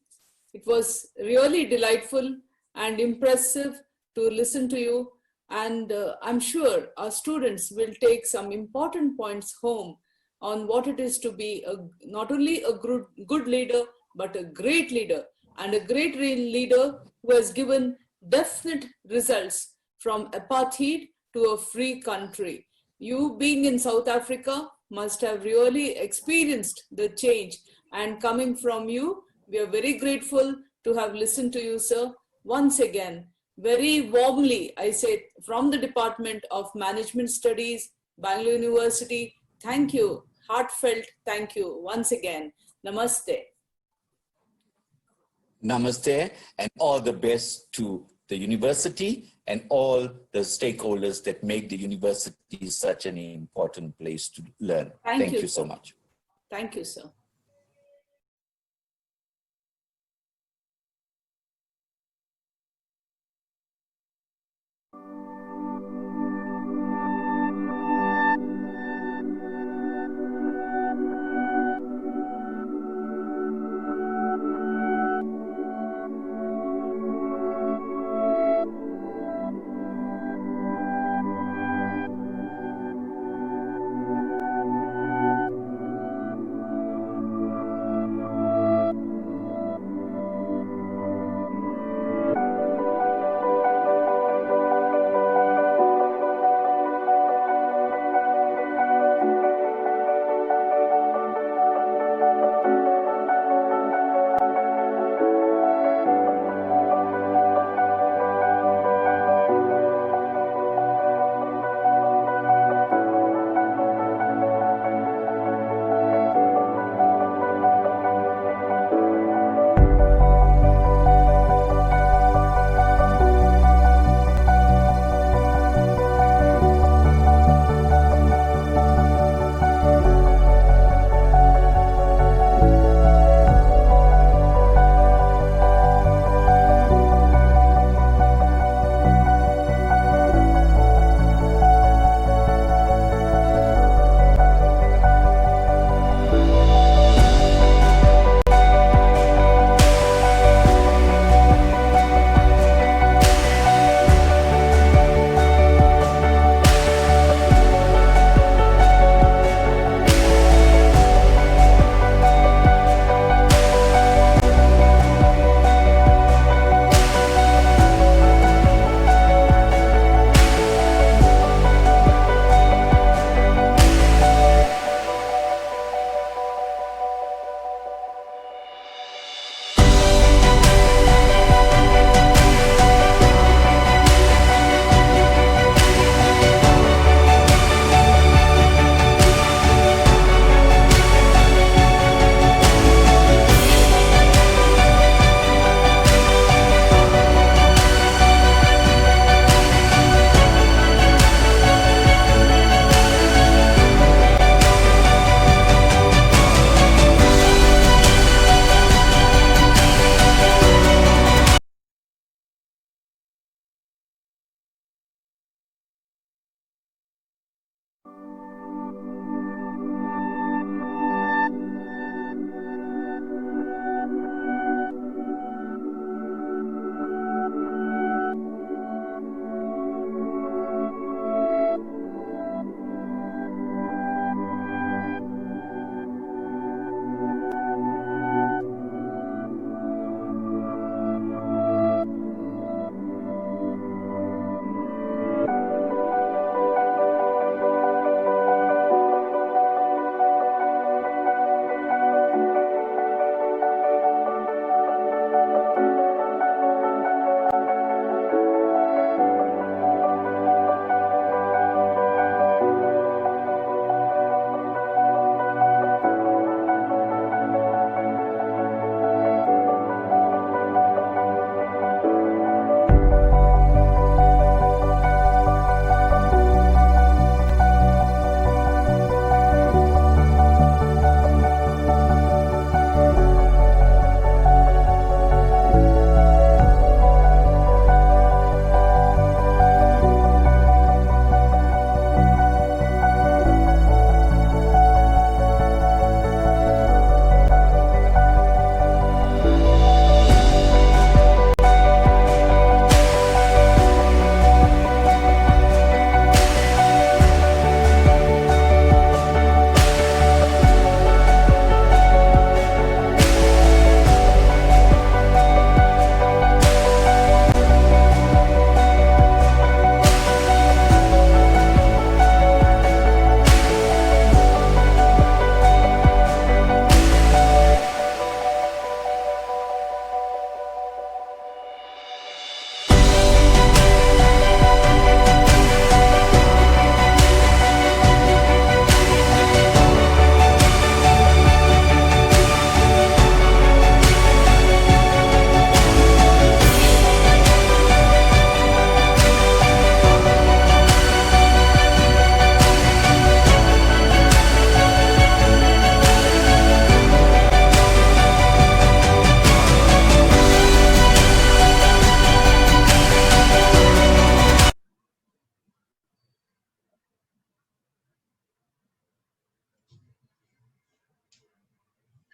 It was really delightful and impressive to listen to you. And I'm sure our students will take some important points home on what it is to be not only a good leader, but a great leader, and a great leader who has given definite results from apartheid to a free country. You being in South Africa must have really experienced the change, and coming from you, we are very grateful to have listened to you, sir. Once again, very warmly, I say from the Department of Management Studies, Bangalore University, thank you, heartfelt thank you once again. Namaste. Namaste, and all the best to the university and all the stakeholders that make the university such an important place to learn. Thank you so much. Thank you, sir.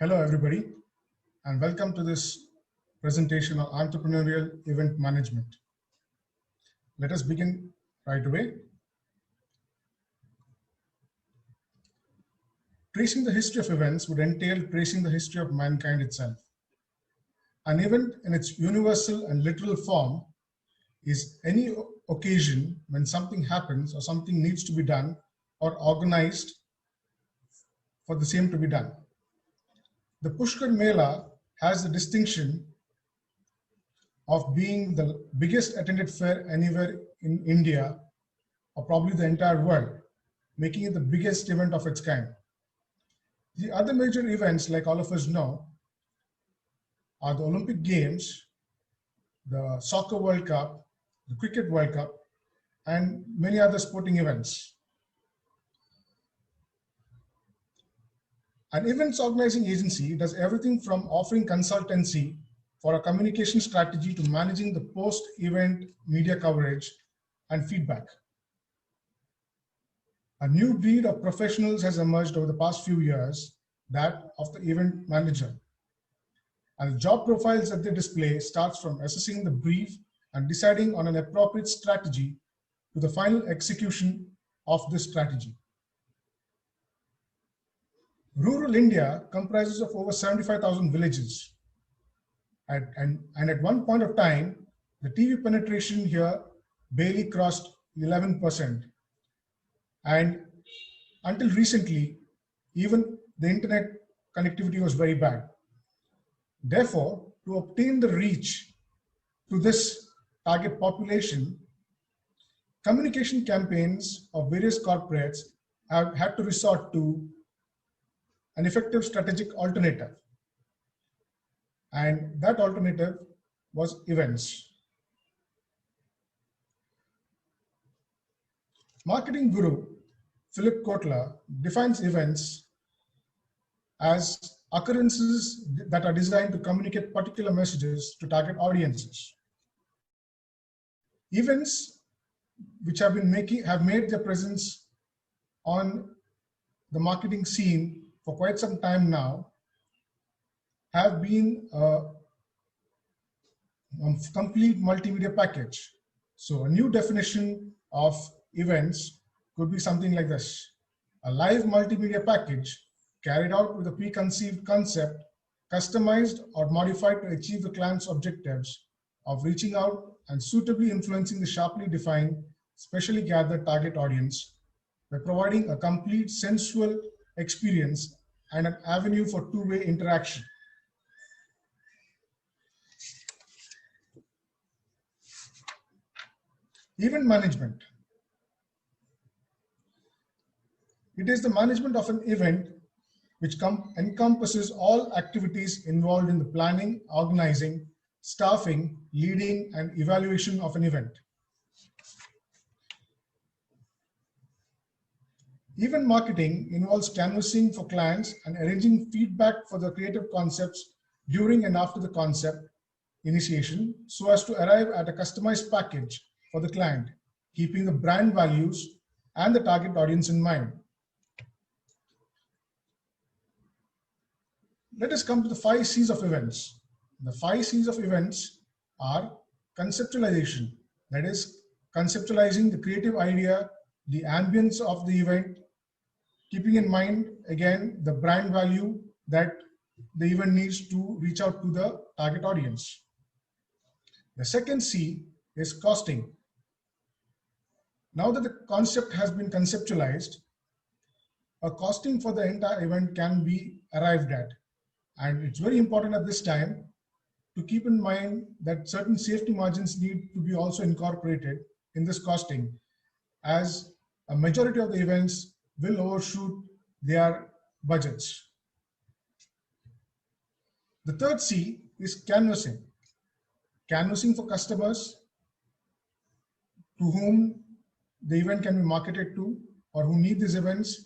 Hello, everybody, and welcome to this presentation on entrepreneurial event management. Let us begin right away. Tracing the history of events would entail tracing the history of mankind itself. An event in its universal and literal form is any occasion when something happens or something needs to be done or organized for the same to be done. The Pushkar Mela has the distinction of being the biggest attended fair anywhere in India or probably the entire world, making it the biggest event of its kind. The other major events, like all of us know, are the Olympic Games, the Soccer World Cup, the Cricket World Cup, and many other sporting events. An events organizing agency does everything from offering consultancy for a communication strategy to managing the post-event media coverage and feedback. A new breed of professionals has emerged over the past few years, that of the event manager. And the job profiles that they display starts from assessing the brief and deciding on an appropriate strategy to the final execution of this strategy. Rural India comprises of over 75,000 villages. And at one point of time, the TV penetration here barely crossed 11%. And until recently, even the internet connectivity was very bad. Therefore, to obtain the reach to this target population, communication campaigns of various corporates have had to resort to an effective strategic alternative. And that alternative was events. Marketing guru Philip Kotler defines events as occurrences that are designed to communicate particular messages to target audiences. Events which have made their presence on the marketing scene for quite some time now have been a complete multimedia package. So a new definition of events could be something like this: a live multimedia package carried out with a preconceived concept, customized or modified to achieve the client's objectives of reaching out and suitably influencing the sharply defined, specially gathered target audience by providing a complete sensual experience and an avenue for two-way interaction. Event management. It is the management of an event which encompasses all activities involved in the planning, organizing, staffing, leading, and evaluation of an event. Event marketing involves canvassing for clients and arranging feedback for the creative concepts during and after the concept initiation so as to arrive at a customized package for the client, keeping the brand values and the target audience in mind. Let us come to the 5 C's of events. The 5 C's of events are conceptualization, that is, conceptualizing the creative idea, the ambience of the event, keeping in mind, again, the brand value that the event needs to reach out to the target audience. The second C is costing. Now that the concept has been conceptualized, a costing for the entire event can be arrived at. And it's very important at this time to keep in mind that certain safety margins need to be also incorporated in this costing, as a majority of the events will overshoot their budgets. The third C is canvassing. Canvassing for customers to whom the event can be marketed to or who need these events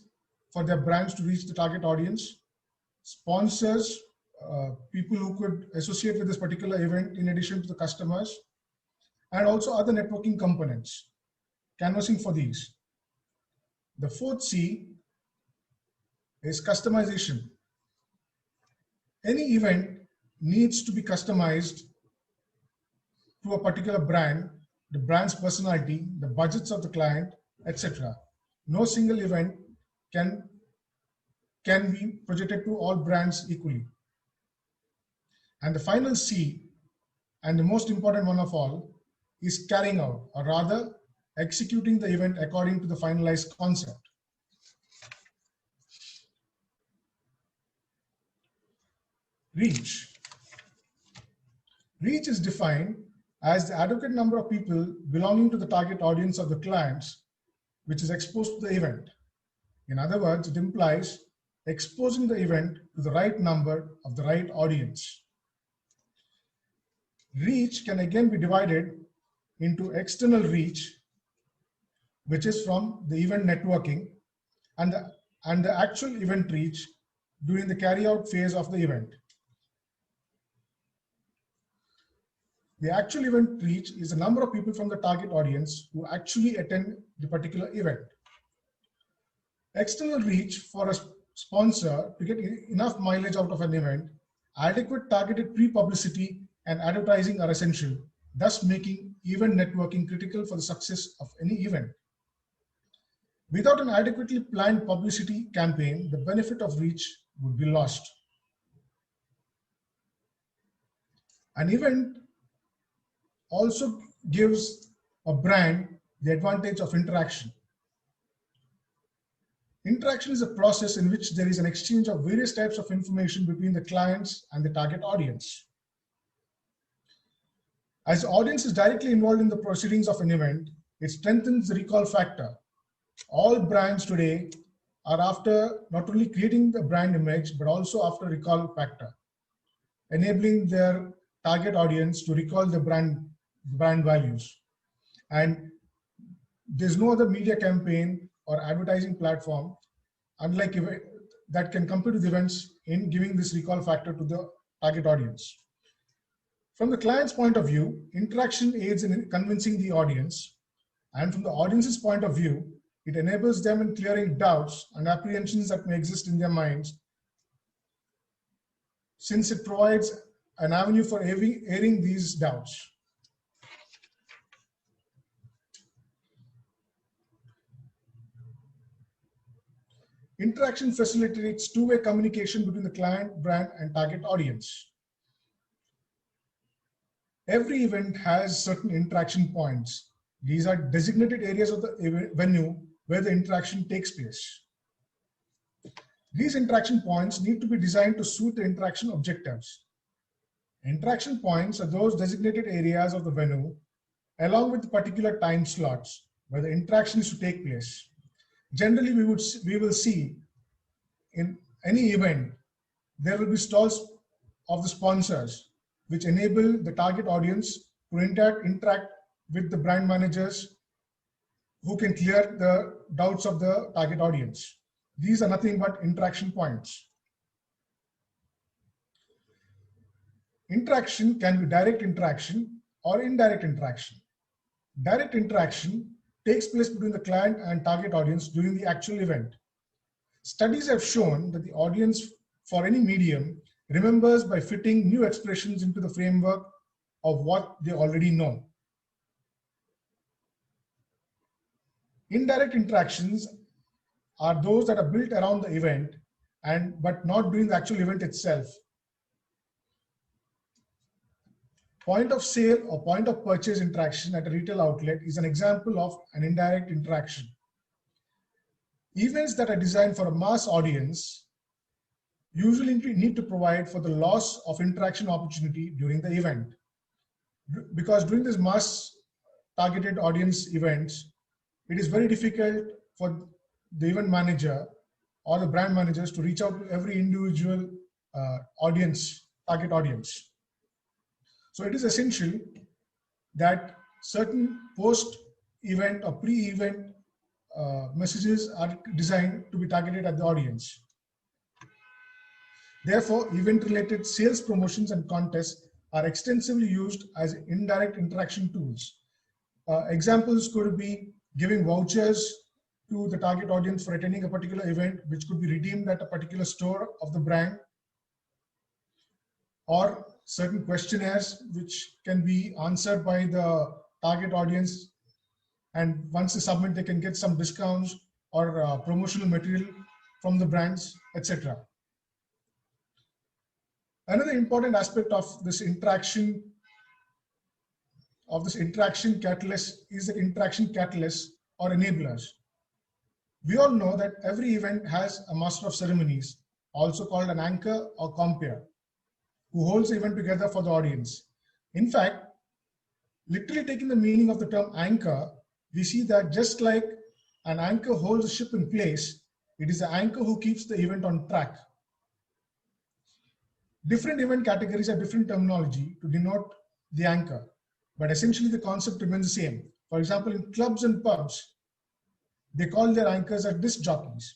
for their brands to reach the target audience. Sponsors, people who could associate with this particular event in addition to the customers, and also other networking components, canvassing for these. The fourth C is customization. Any event needs to be customized to a particular brand, the brand's personality, the budgets of the client, etc. No single event can be projected to all brands equally. And the final C, and the most important one of all, is carrying out, or rather executing the event according to the finalized concept. Reach. Reach is defined as the adequate number of people belonging to the target audience of the clients which is exposed to the event. In other words, it implies exposing the event to the right number of the right audience. Reach can again be divided into external reach, which is from the event networking, and the actual event reach during the carry-out phase of the event. The actual event reach is the number of people from the target audience who actually attend the particular event. External reach for a sponsor to get enough mileage out of an event, adequate targeted pre-publicity and advertising are essential, thus making event networking critical for the success of any event. Without an adequately planned publicity campaign, the benefit of reach would be lost. An event also gives a brand the advantage of interaction. Interaction is a process in which there is an exchange of various types of information between the clients and the target audience. As the audience is directly involved in the proceedings of an event, it strengthens the recall factor. All brands today are after not only creating the brand image, but also after recall factor, enabling their target audience to recall the brand values. And there's no other media campaign or advertising platform, unlike that can compete with events in giving this recall factor to the target audience. From the client's point of view, interaction aids in convincing the audience, and from the audience's point of view, it enables them in clearing doubts and apprehensions that may exist in their minds, since it provides an avenue for airing these doubts. Interaction facilitates two-way communication between the client, brand, and target audience. Every event has certain interaction points. These are designated areas of the venue where the interaction takes place. These interaction points need to be designed to suit the interaction objectives. Interaction points are those designated areas of the venue along with the particular time slots where the interaction is to take place. Generally, we will see in any event, there will be stalls of the sponsors which enable the target audience to interact with the brand managers who can clear the doubts of the target audience. These are nothing but interaction points. Interaction can be direct interaction or indirect interaction. Direct interaction takes place between the client and target audience during the actual event. Studies have shown that the audience for any medium remembers by fitting new expressions into the framework of what they already know. Indirect interactions are those that are built around the event but not during the actual event itself. Point of sale or point of purchase interaction at a retail outlet is an example of an indirect interaction. Events that are designed for a mass audience usually need to provide for the loss of interaction opportunity during the event. Because during this mass targeted audience events, it is very difficult for the event manager or the brand managers to reach out to every individual target audience. So it is essential that certain post-event or pre-event messages are designed to be targeted at the audience. Therefore, event-related sales promotions and contests are extensively used as indirect interaction tools. Examples could be giving vouchers to the target audience for attending a particular event, which could be redeemed at a particular store of the brand. or certain questionnaires which can be answered by the target audience. And once they submit, they can get some discounts or promotional material from the brands, etc. Another important aspect of this interaction catalyst is the interaction catalyst or enablers. We all know that every event has a master of ceremonies, also called an anchor or compere, who holds the event together for the audience. In fact, literally taking the meaning of the term anchor, we see that just like an anchor holds a ship in place, it is the anchor who keeps the event on track. Different event categories have different terminology to denote the anchor, but essentially the concept remains the same. For example, in clubs and pubs, they call their anchors as disc jockeys.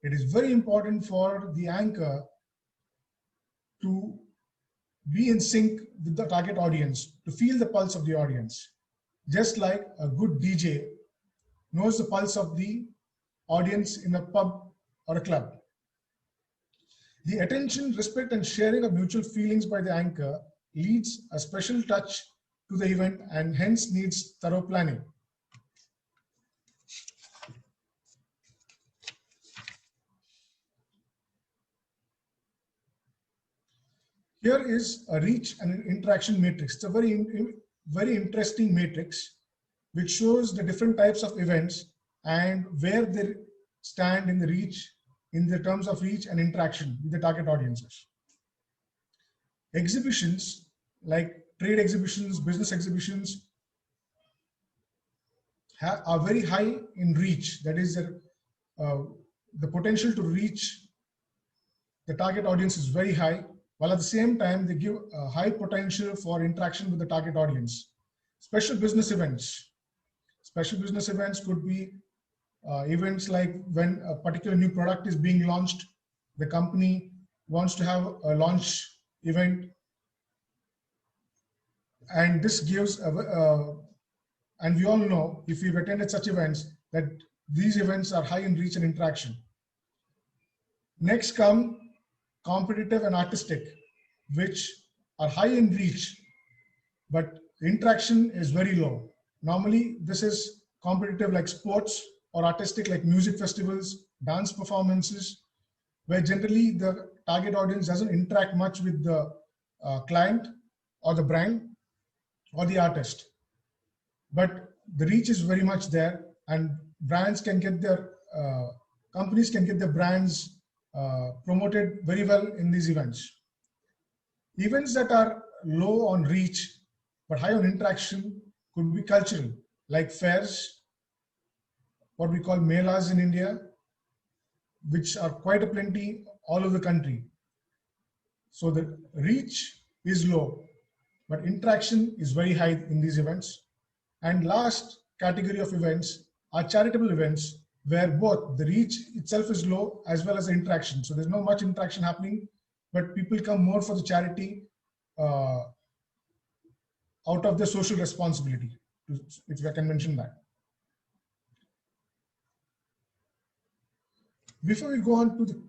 It is very important for the anchor to be in sync with the target audience, to feel the pulse of the audience. Just like a good DJ knows the pulse of the audience in a pub or a club. The attention, respect, and sharing of mutual feelings by the anchor leads a special touch to the event and hence needs thorough planning. Here is a reach and interaction matrix. It's a very interesting matrix which shows the different types of events and where they stand in the reach, in the terms of reach and interaction with the target audiences. Exhibitions like trade exhibitions, business exhibitions are very high in reach. That is, the potential to reach the target audience is very high, while at the same time they give a high potential for interaction with the target audience. Special business events. Special business events could be events like when a particular new product is being launched, the company wants to have a launch event, and this gives and we all know, if we've attended such events, that these events are high in reach and interaction. Next come competitive and artistic, which are high in reach, but interaction is very low. Normally, this is competitive like sports, or artistic like music festivals, dance performances, where generally the target audience doesn't interact much with the client or the brand or the artist. But the reach is very much there, and brands can get their, companies can get their brands promoted very well in these events. Events that are low on reach but high on interaction could be cultural, like fairs, what we call melas in India, which are quite a plenty all over the country. So the reach is low, but interaction is very high in these events. And last category of events are charitable events, where both the reach itself is low as well as the interaction. So there's not much interaction happening, but people come more for the charity out of their social responsibility, if I can mention that. Before we go on to the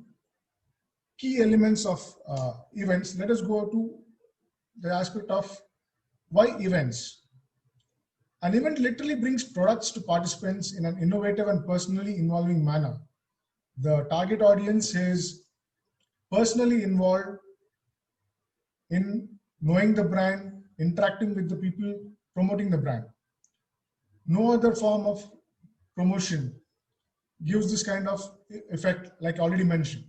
key elements of events, let us go to the aspect of why events. An event literally brings products to participants in an innovative and personally involving manner. The target audience is personally involved in knowing the brand, interacting with the people, promoting the brand. No other form of promotion gives this kind of effect, like I already mentioned.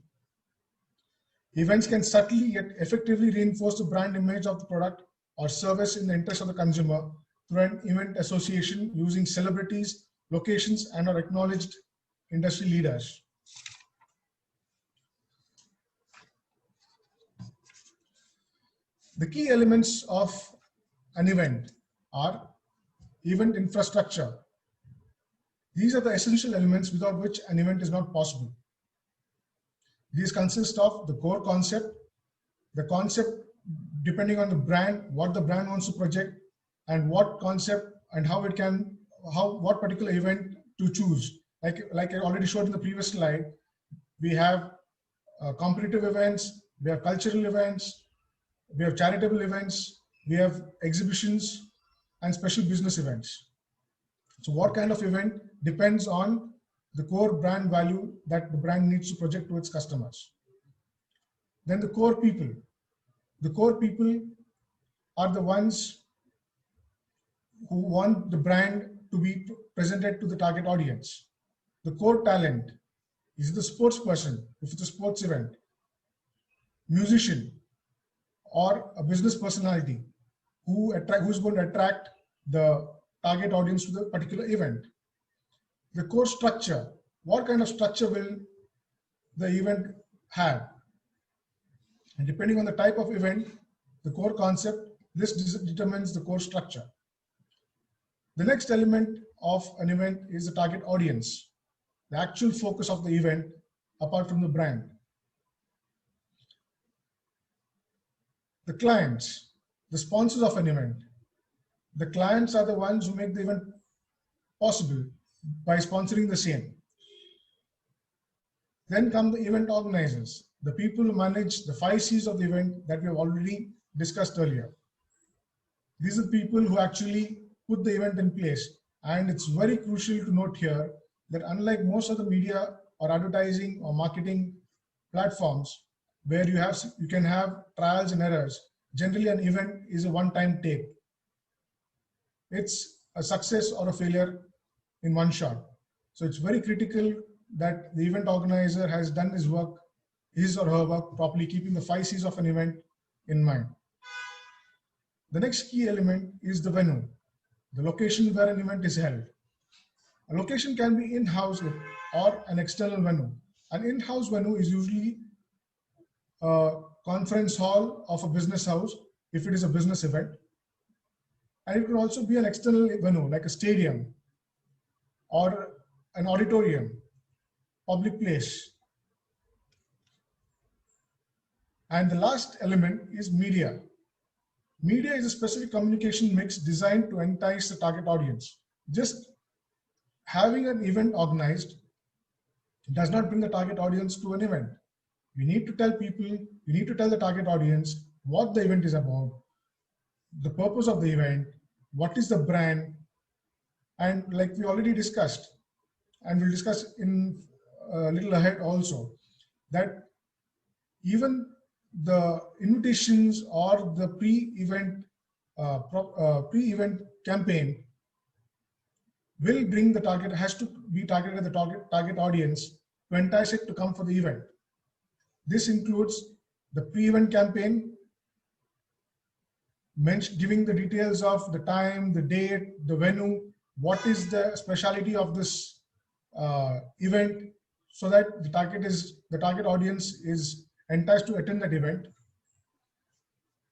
Events can subtly yet effectively reinforce the brand image of the product or service in the interest of the consumer through an event association using celebrities, locations, and or acknowledged industry leaders. The key elements of an event are event infrastructure. These are the essential elements without which an event is not possible. These consist of the core concept, the concept depending on the brand, what the brand wants to project, and what concept and how it can, what particular event to choose. Like I already showed in the previous slide, we have competitive events, we have cultural events, we have charitable events, we have exhibitions and special business events. So what kind of event depends on the core brand value that the brand needs to project to its customers. Then the core people. The core people are the ones who want the brand to be presented to the target audience. The core talent is the sports person, if it's a sports event, musician, or a business personality who's going to attract the target audience to the particular event. The core structure, what kind of structure will the event have? And depending on the type of event, the core concept, this determines the core structure. The next element of an event is the target audience, the actual focus of the event apart from the brand. The clients, the sponsors of an event. The clients are the ones who make the event possible by sponsoring the same. Then come the event organizers, the people who manage the 5 C's of the event that we have already discussed earlier. These are the people who actually put the event in place. And it's very crucial to note here that unlike most of the media or advertising or marketing platforms where you can have trials and errors, generally an event is a one-time take. It's a success or a failure in one shot. So it's very critical that the event organizer has done his work, his or her work properly, keeping the 5 C's of an event in mind. The next key element is the venue, the location where an event is held. A location can be in-house or an external venue. An in-house venue is usually a conference hall of a business house if it is a business event. And it can also be an external venue like a stadium or an auditorium, public place. And the last element is media. Media is a specific communication mix designed to entice the target audience. Just having an event organized does not bring the target audience to an event. We need to tell people, we need to tell the target audience what the event is about, the purpose of the event, what is the brand, and like we already discussed, and we'll discuss in a little ahead also, that even the invitations or the pre-event campaign will bring the target, has to be targeted at the target audience to entice it to come for the event. This includes the pre-event campaign, giving the details of the time, the date, the venue, what is the speciality of this event, so that the target audience is enticed to attend that event.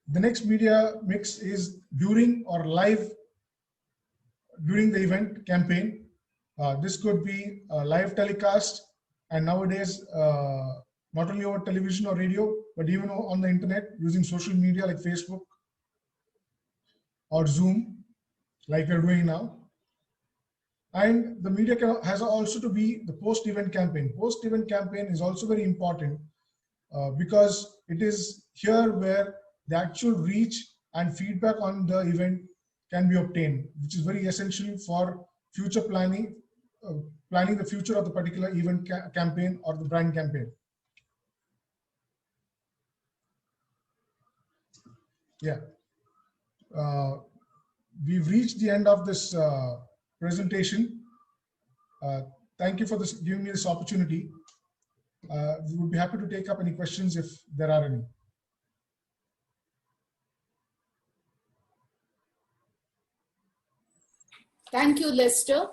The next media mix is during or live during the event campaign. This could be a live telecast, and nowadays not only over television or radio, but even on the internet using social media like Facebook or Zoom, like we're doing now. And the media has also to be the post-event campaign. Post-event campaign is also very important because it is here where the actual reach and feedback on the event can be obtained, which is very essential for future planning, planning the future of the particular event campaign or the brand campaign. Yeah, we've reached the end of this presentation. Thank you for giving me this opportunity. We would be happy to take up any questions if there are any. Thank you, Lester.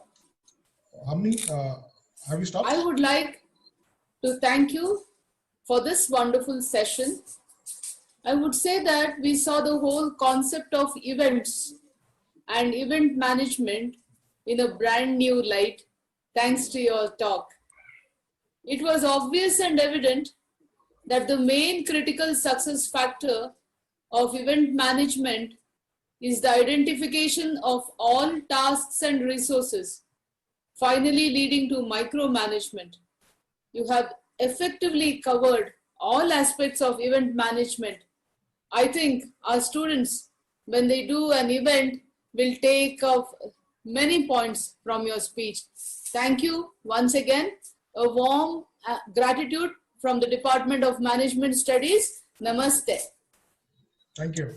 How many, have you stopped? I would like to thank you for this wonderful session. I would say that we saw the whole concept of events and event management in a brand new light, thanks to your talk. It was obvious and evident that the main critical success factor of event management is the identification of all tasks and resources, finally leading to micromanagement. You have effectively covered all aspects of event management I think our students, when they do an event, will take off many points from your speech. Thank you once again. A warm gratitude from the Department of Management Studies. Namaste. Thank you.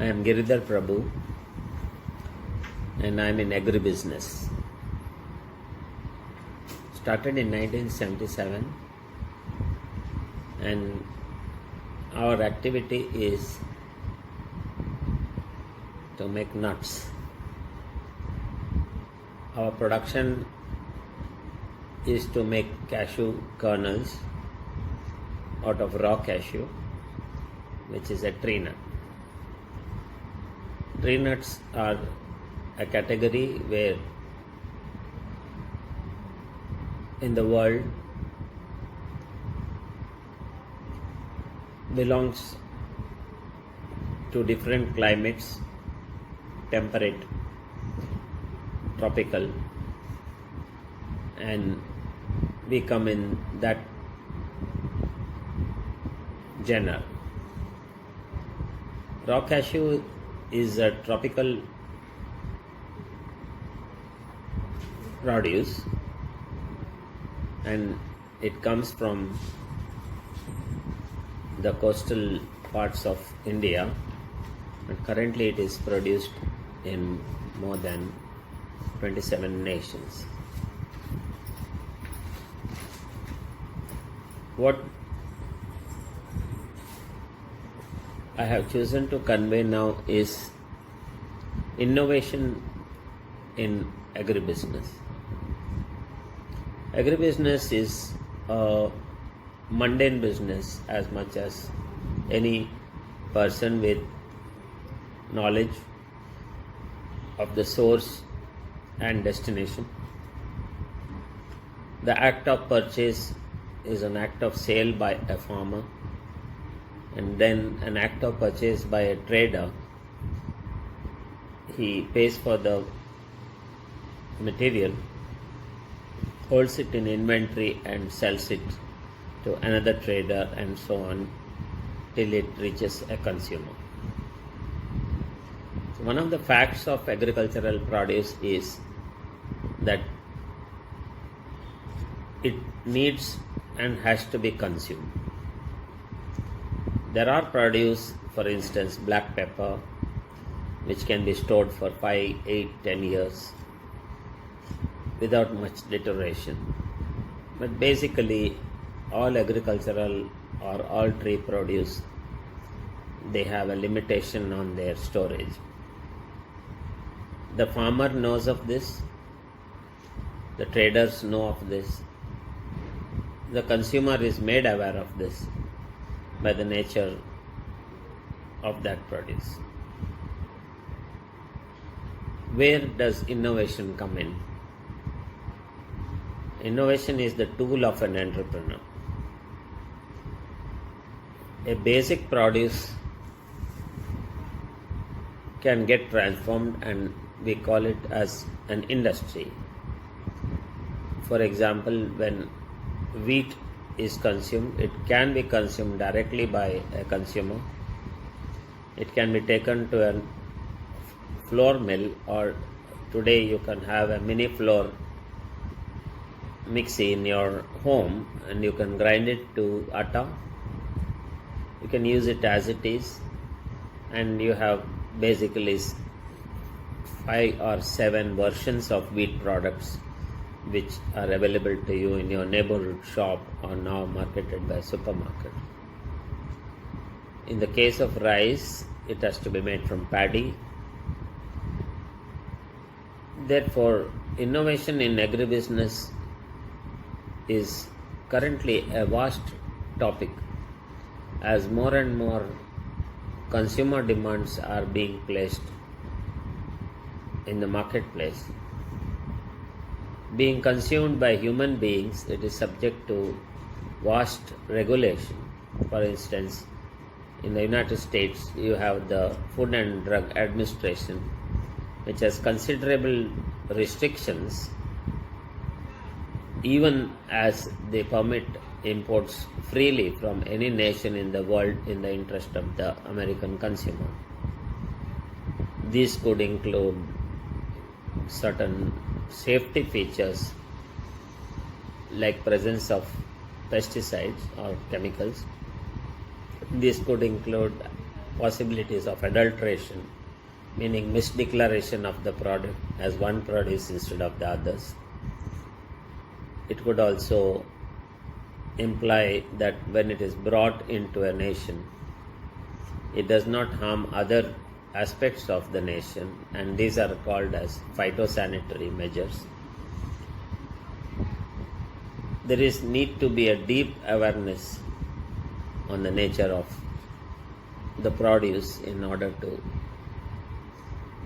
I am Giridhar Prabhu and I am in agribusiness. Started in 1977 and our activity is to make nuts. Our production is to make cashew kernels out of raw cashew, which is a tree nut. Tree nuts are a category where in the world belongs to different climates, temperate, tropical, and we come in that genre. Raw cashew is a tropical produce and it comes from the coastal parts of India, and currently it is produced in more than 27 nations. What I have chosen to convey now is innovation in agribusiness. Agribusiness is a mundane business as much as any person with knowledge of the source and destination. The act of purchase is an act of sale by a farmer, and then an act of purchase by a trader. He pays for the material, holds it in inventory and sells it to another trader, and so on till it reaches a consumer. So one of the facts of agricultural produce is that it needs and has to be consumed. There are produce, for instance, black pepper, which can be stored for 5, 8, 10 years without much deterioration. But basically, all agricultural or all tree produce, they have a limitation on their storage. The farmer knows of this, the traders know of this, the consumer is made aware of this, by the nature of that produce. Where does innovation come in? Innovation is the tool of an entrepreneur. A basic produce can get transformed and we call it as an industry. For example, when wheat is consumed, it can be consumed directly by a consumer. It can be taken to a flour mill, or today you can have a mini flour mixie in your home and you can grind it to atta. You can use it as it is, and you have basically 5 or 7 versions of wheat products which are available to you in your neighborhood shop or now marketed by supermarket. In the case of rice, it has to be made from paddy. Therefore, innovation in agribusiness is currently a vast topic as more and more consumer demands are being placed in the marketplace. Being consumed by human beings, it is subject to vast regulation. For instance, in the United States, you have the Food and Drug Administration, which has considerable restrictions, even as they permit imports freely from any nation in the world in the interest of the American consumer. These could include certain safety features like presence of pesticides or chemicals. These could include possibilities of adulteration, meaning misdeclaration of the product as one produce instead of the others. It could also imply that when it is brought into a nation, it does not harm other aspects of the nation, and these are called as phytosanitary measures. There is need to be a deep awareness on the nature of the produce in order to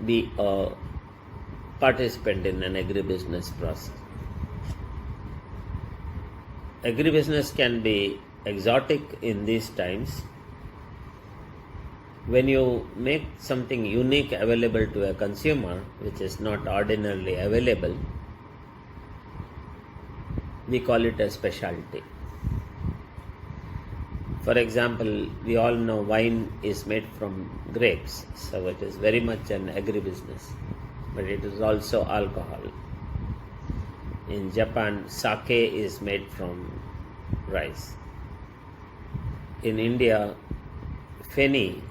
be a participant in an agribusiness process. Agribusiness can be exotic in these times. When you make something unique available to a consumer, which is not ordinarily available, we call it a specialty. For example, we all know wine is made from grapes, so it is very much an agribusiness, but it is also alcohol. In Japan, sake is made from rice. In India, feni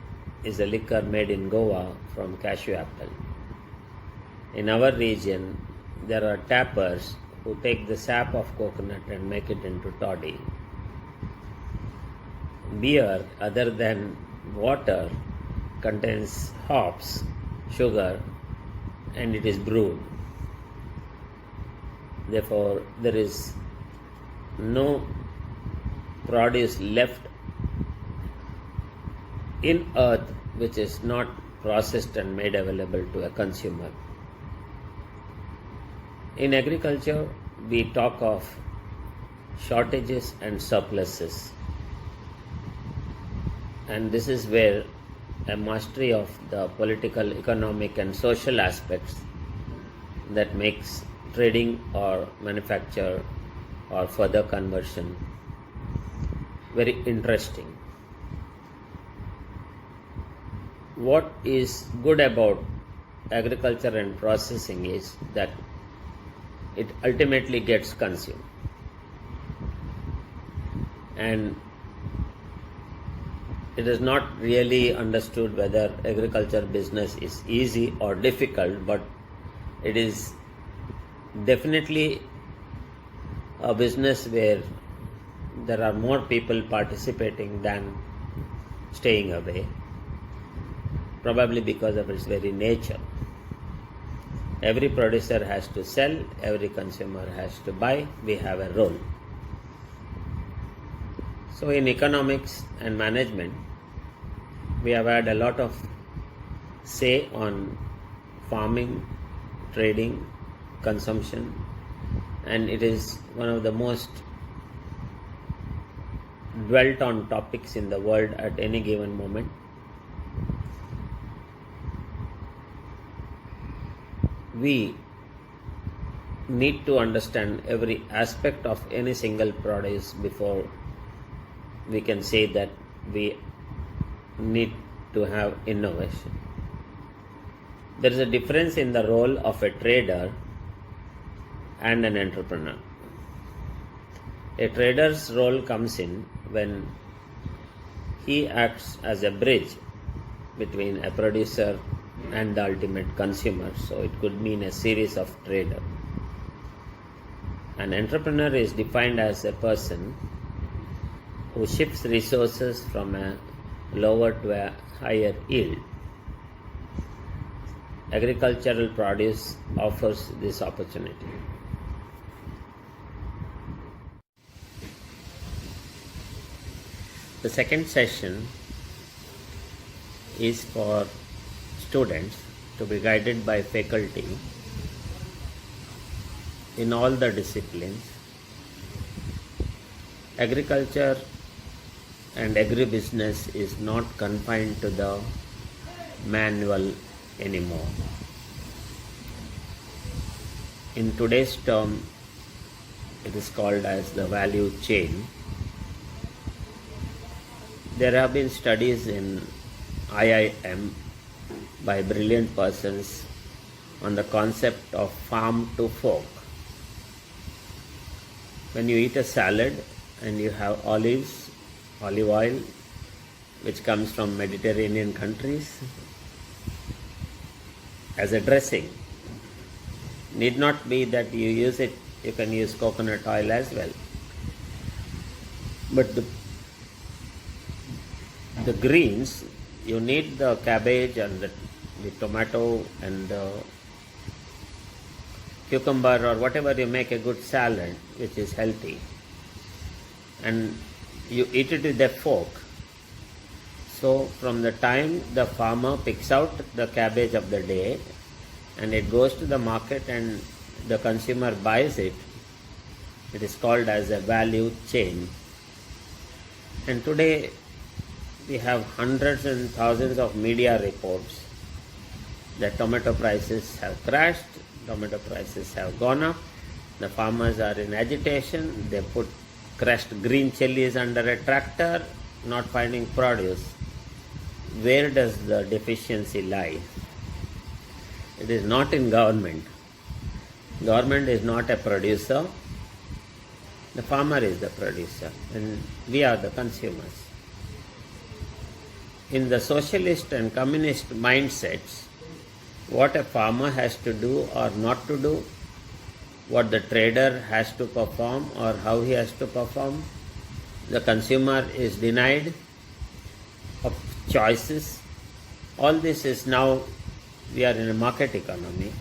is a liquor made in Goa from cashew apple. In our region, there are tappers who take the sap of coconut and make it into toddy. Beer, other than water, contains hops, sugar, and it is brewed. Therefore, there is no produce left in earth which is not processed and made available to a consumer. In agriculture, we talk of shortages and surpluses, and this is where a mastery of the political, economic and social aspects that makes trading or manufacture or further conversion very interesting. What is good about agriculture and processing is that it ultimately gets consumed, and it is not really understood whether agriculture business is easy or difficult, but it is definitely a business where there are more people participating than staying away, probably because of its very nature. Every producer has to sell, every consumer has to buy, we have a role. So in economics and management, we have had a lot of say on farming, trading, consumption, and it is one of the most dwelt on topics in the world at any given moment. We need to understand every aspect of any single produce before we can say that we need to have innovation. There is a difference in the role of a trader and an entrepreneur. A trader's role comes in when he acts as a bridge between a producer and the ultimate consumer. So it could mean a series of traders. An entrepreneur is defined as a person who shifts resources from a lower to a higher yield. Agricultural produce offers this opportunity. The second session is for students to be guided by faculty in all the disciplines. Agriculture and agribusiness is not confined to the manual anymore. In today's term, it is called as the value chain. There have been studies in IIM by brilliant persons on the concept of farm to fork. When you eat a salad and you have olive oil, which comes from Mediterranean countries, as a dressing, need not be that you use it, you can use coconut oil as well. But the greens, you need the cabbage and the tomato and the cucumber or whatever you make a good salad which is healthy, and you eat it with a fork. So from the time the farmer picks out the cabbage of the day and it goes to the market and the consumer buys it, it is called as a value chain. And today we have hundreds and thousands of media reports that tomato prices have crashed, tomato prices have gone up, the farmers are in agitation, they put crushed green chilies under a tractor, not finding produce. Where does the deficiency lie? It is not in government. Government is not a producer. The farmer is the producer and we are the consumers. In the socialist and communist mindsets, what a farmer has to do or not to do, what the trader has to perform or how he has to perform, the consumer is denied of choices. All this is now, we are in a market economy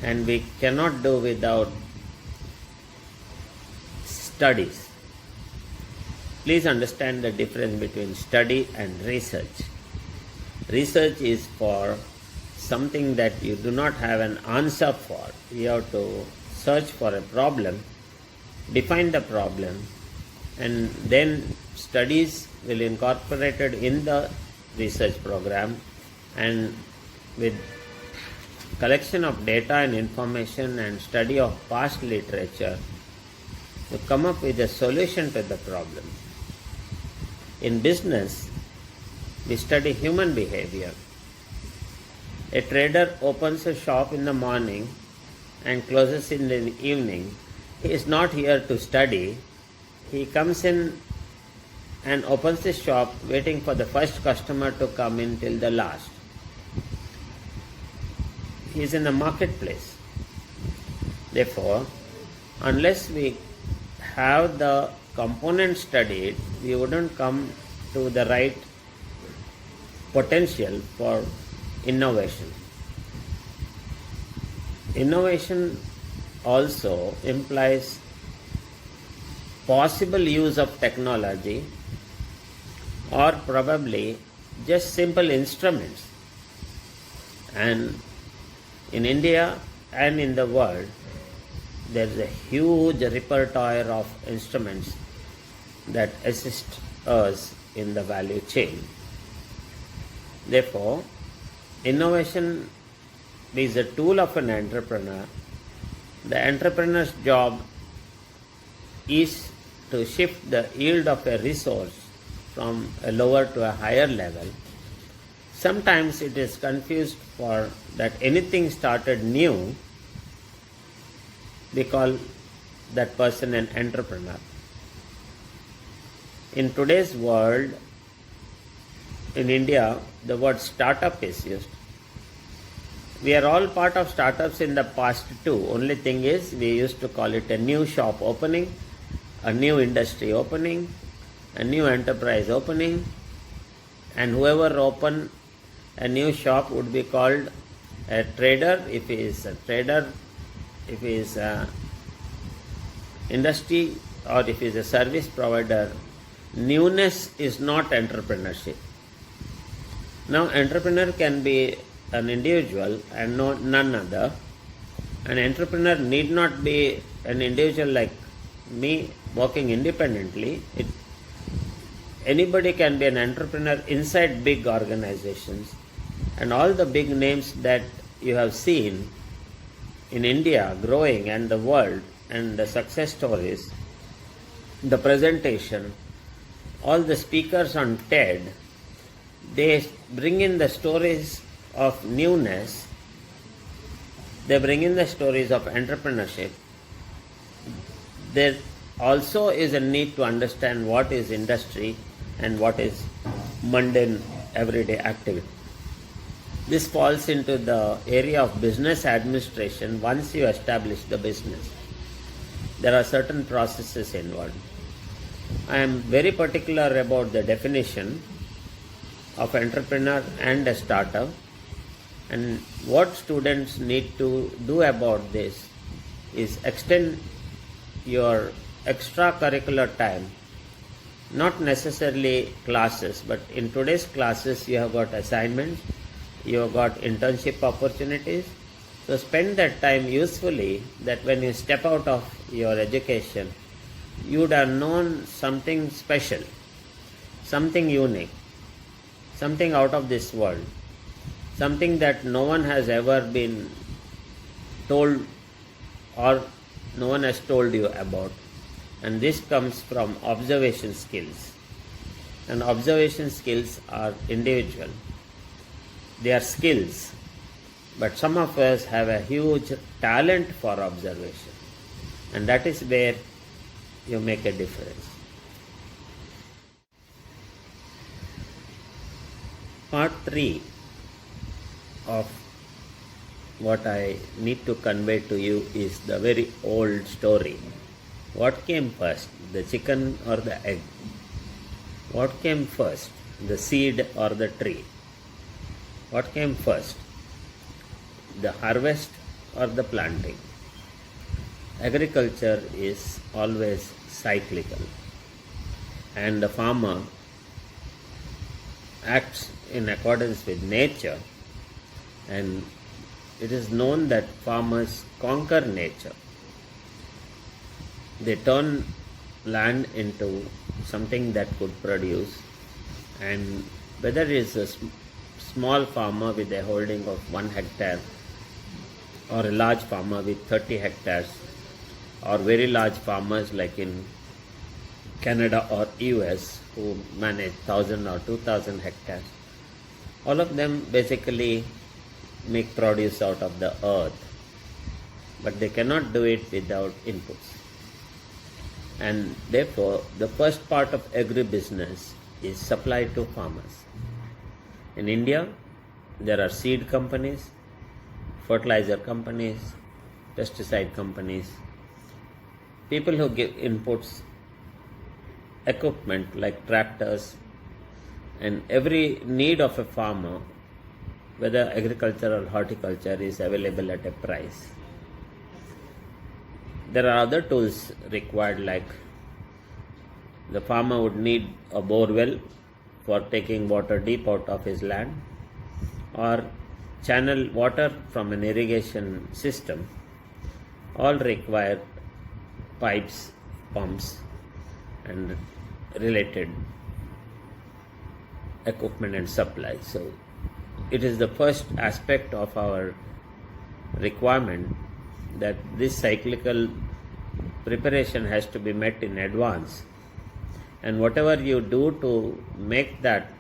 and we cannot do without studies. Please understand the difference between study and research. Research is for something that you do not have an answer for. You have to search for a problem, define the problem, and then studies will be incorporated in the research program, and with collection of data and information and study of past literature to come up with a solution to the problem. In business, we study human behavior. A trader opens a shop in the morning and closes in the evening. He is not here to study. He comes in and opens the shop waiting for the first customer to come in till the last. He is in the marketplace. Therefore, unless we have the components studied, we wouldn't come to the right potential for innovation. Innovation also implies possible use of technology, or probably just simple instruments. And in India and in the world, there is a huge repertoire of instruments that assist us in the value chain. Therefore, innovation is a tool of an entrepreneur. The entrepreneur's job is to shift the yield of a resource from a lower to a higher level. Sometimes it is confused for that anything started new, we call that person an entrepreneur. In today's world, in India, the word startup is used. We are all part of startups in the past too. Only thing is, we used to call it a new shop opening, a new industry opening, a new enterprise opening, and whoever opened a new shop would be called a trader. If he is a trader, if he is a industry, or if he is a service provider, newness is not entrepreneurship. Now, entrepreneur can be an individual and none other. An entrepreneur need not be an individual like me working independently. Anybody can be an entrepreneur inside big organizations. And all the big names that you have seen in India growing and the world and the success stories, the presentation, all the speakers on TED, they bring in the stories of newness, they bring in the stories of entrepreneurship. There also is a need to understand what is industry and what is mundane everyday activity. This falls into the area of business administration once you establish the business. There are certain processes involved. I am very particular about the definition of entrepreneur and a startup, and what students need to do about this is extend your extracurricular time, not necessarily classes, but in today's classes you have got assignments, you have got internship opportunities. So spend that time usefully, that when you step out of your education, you would have known something special, something unique, something out of this world, something that no one has ever been told or no one has told you about. And this comes from observation skills. And observation skills are individual. They are skills. But some of us have a huge talent for observation. And that is where you make a difference. Part 3 of what I need to convey to you is the very old story. What came first, the chicken or the egg? What came first, the seed or the tree? What came first, the harvest or the planting? Agriculture is always cyclical, and the farmer acts in accordance with nature, and it is known that farmers conquer nature. They turn land into something that could produce, and whether it is a small farmer with a holding of 1 hectare or a large farmer with 30 hectares or very large farmers like in Canada or US who manage 1,000 or 2,000 hectares, all of them basically make produce out of the earth, but they cannot do it without inputs. And therefore, the first part of agribusiness is supply to farmers. In India, there are seed companies, fertilizer companies, pesticide companies, people who give inputs, equipment like tractors, and every need of a farmer, whether agriculture or horticulture, is available at a price. There are other tools required like the farmer would need a bore well for taking water deep out of his land, or channel water from an irrigation system. All require pipes, pumps, and related equipment and supply. So it is the first aspect of our requirement that this cyclical preparation has to be met in advance, and whatever you do to make that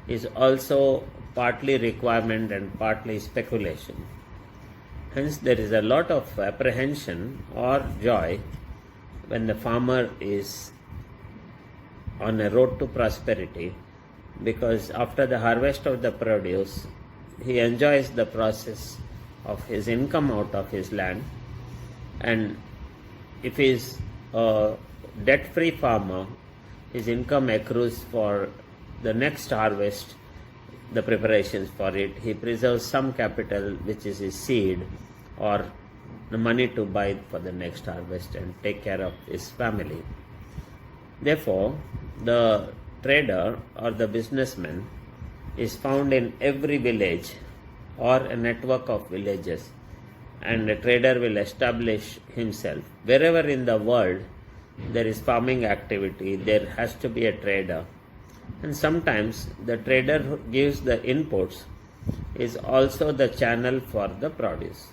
is also partly requirement and partly speculation. Hence there is a lot of apprehension or joy when the farmer is on a road to prosperity, because after the harvest of the produce he enjoys the process of his income out of his land, and if he is a debt-free farmer, his income accrues for the next harvest, the preparations for it. He preserves some capital, which is his seed or the money to buy for the next harvest and take care of his family. Therefore, the trader or the businessman is found in every village or a network of villages, and a trader will establish himself. Wherever in the world there is farming activity, there has to be a trader. And sometimes the trader who gives the inputs is also the channel for the produce.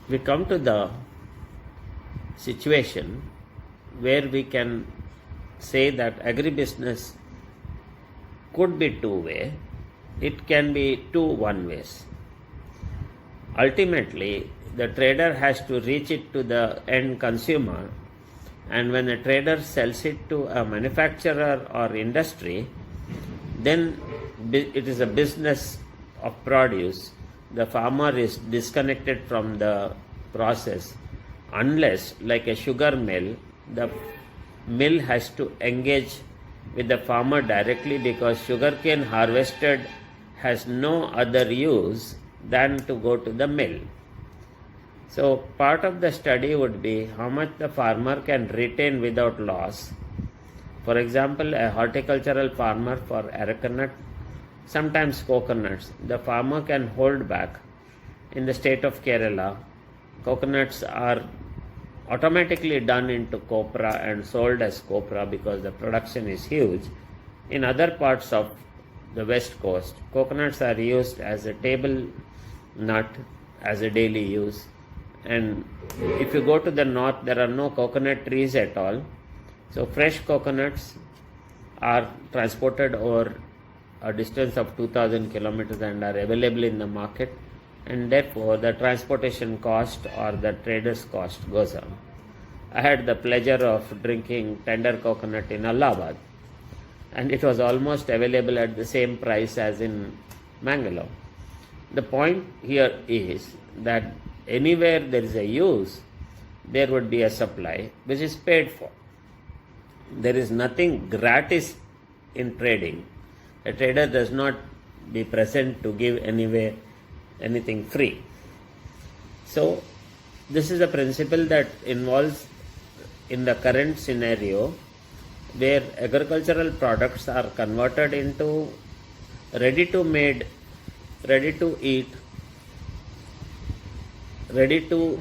We come to the situation where we can say that agribusiness could be two-way, it can be two one-ways. Ultimately, the trader has to reach it to the end consumer, and when a trader sells it to a manufacturer or industry, then it is a business of produce. The farmer is disconnected from the process, unless, like a sugar mill, the mill has to engage with the farmer directly, because sugarcane harvested has no other use than to go to the mill. So part of the study would be how much the farmer can retain without loss. For example, a horticultural farmer for arecanut, sometimes coconuts, the farmer can hold back. In the state of Kerala, coconuts are automatically done into copra and sold as copra because the production is huge. In other parts of the west coast, coconuts are used as a table nut, as a daily use. And if you go to the north, there are no coconut trees at all. So fresh coconuts are transported over a distance of 2000 kilometers and are available in the market, and therefore the transportation cost or the trader's cost goes up. I had the pleasure of drinking tender coconut in Allahabad, and it was almost available at the same price as in Bangalore. The point here is that anywhere there is a use, there would be a supply which is paid for. There is nothing gratis in trading. A trader does not be present to give anything free. So this is a principle that involves in the current scenario, where agricultural products are converted into ready to made, ready to eat, ready to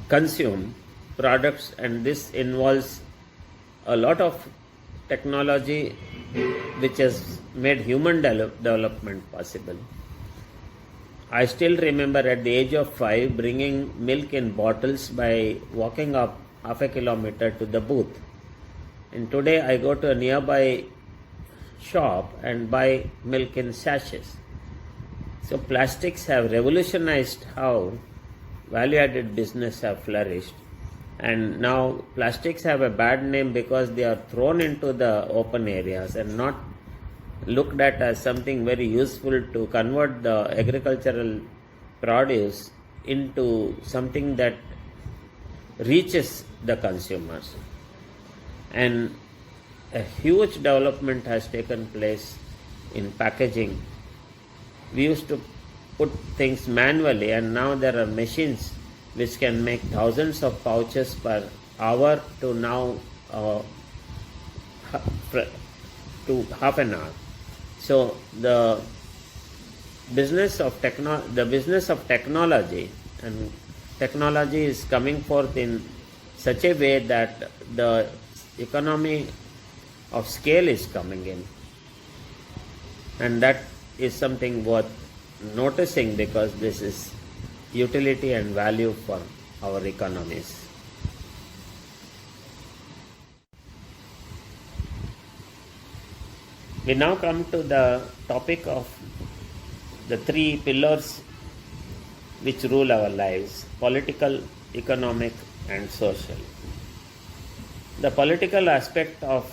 consume products, and this involves a lot of technology which has made human development possible. I still remember at the age of 5 bringing milk in bottles by walking up half a kilometer to the booth. And today I go to a nearby shop and buy milk in sachets. So plastics have revolutionized how value-added business have flourished. And now plastics have a bad name because they are thrown into the open areas and not looked at as something very useful to convert the agricultural produce into something that reaches the consumers. And a huge development has taken place in packaging. We used to put things manually, and now there are machines which can make thousands of pouches per hour to now to half an hour. So the business of technology, and technology is coming forth in such a way that the economy of scale is coming in, and that is something worth noticing, because this is utility and value for our economies. We now come to the topic of the three pillars which rule our lives: political, economic, and social. The political aspect of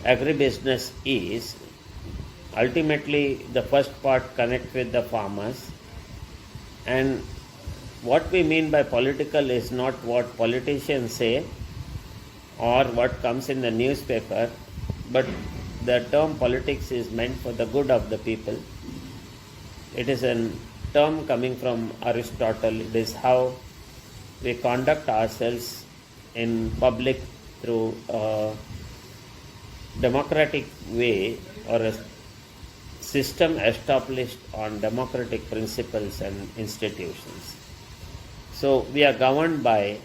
agribusiness is ultimately the first part connect with the farmers, and what we mean by political is not what politicians say or what comes in the newspaper, but the term politics is meant for the good of the people. It is a term coming from Aristotle. It is how we conduct ourselves in public through a democratic way, or a system established on democratic principles and institutions. So we are governed by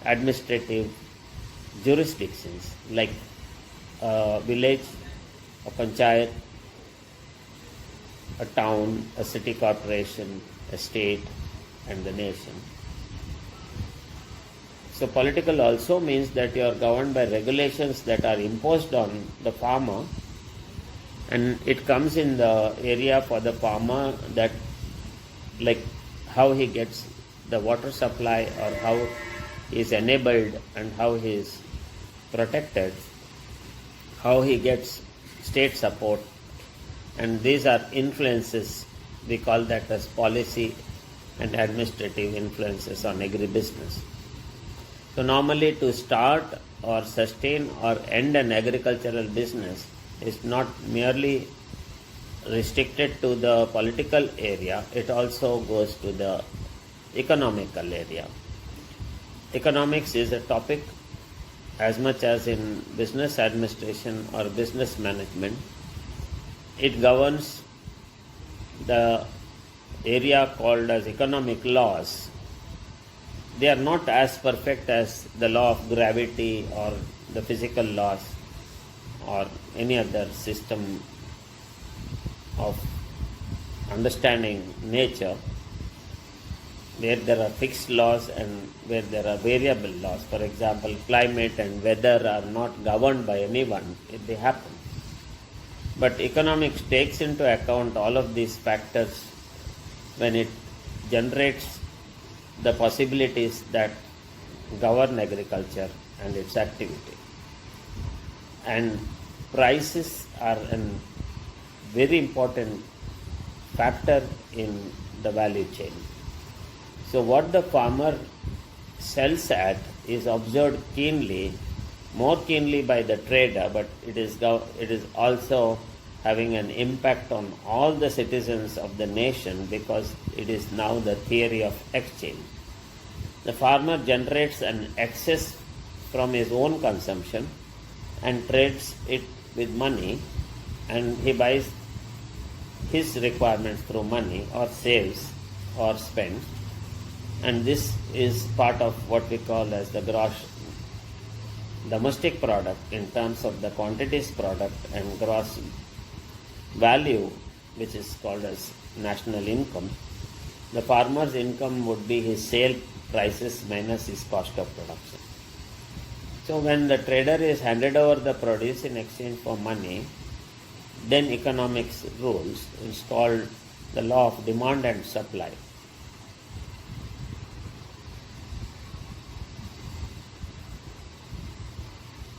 administrative jurisdictions like a village, a panchayat, a town, a city corporation, a state, and the nation. So political also means that you are governed by regulations that are imposed on the farmer, and it comes in the area for the farmer that, like how he gets the water supply, or how he is enabled and how he is protected, how he gets state support, and these are influences. We call that as policy and administrative influences on agribusiness. So normally to start or sustain or end an agricultural business is not merely restricted to the political area, it also goes to the economical area. Economics is a topic as much as in business administration or business management. It governs the area called as economic laws. They are not as perfect as the law of gravity or the physical laws or any other system of understanding nature, where there are fixed laws and where there are variable laws. For example, climate and weather are not governed by anyone, they happen. But economics takes into account all of these factors when it generates the possibilities that govern agriculture and its activity. And prices are a very important factor in the value chain. So what the farmer sells at is observed keenly, more keenly by the trader, but it is also having an impact on all the citizens of the nation, because it is now the theory of exchange. The farmer generates an excess from his own consumption and trades it with money, and he buys his requirements through money, or saves or spends, and this is part of what we call as the gross domestic product in terms of the quantities product, and gross value, which is called as national income. The farmer's income would be his sale prices minus his cost of production. So when the trader is handed over the produce in exchange for money, then economics rules. It's called the law of demand and supply.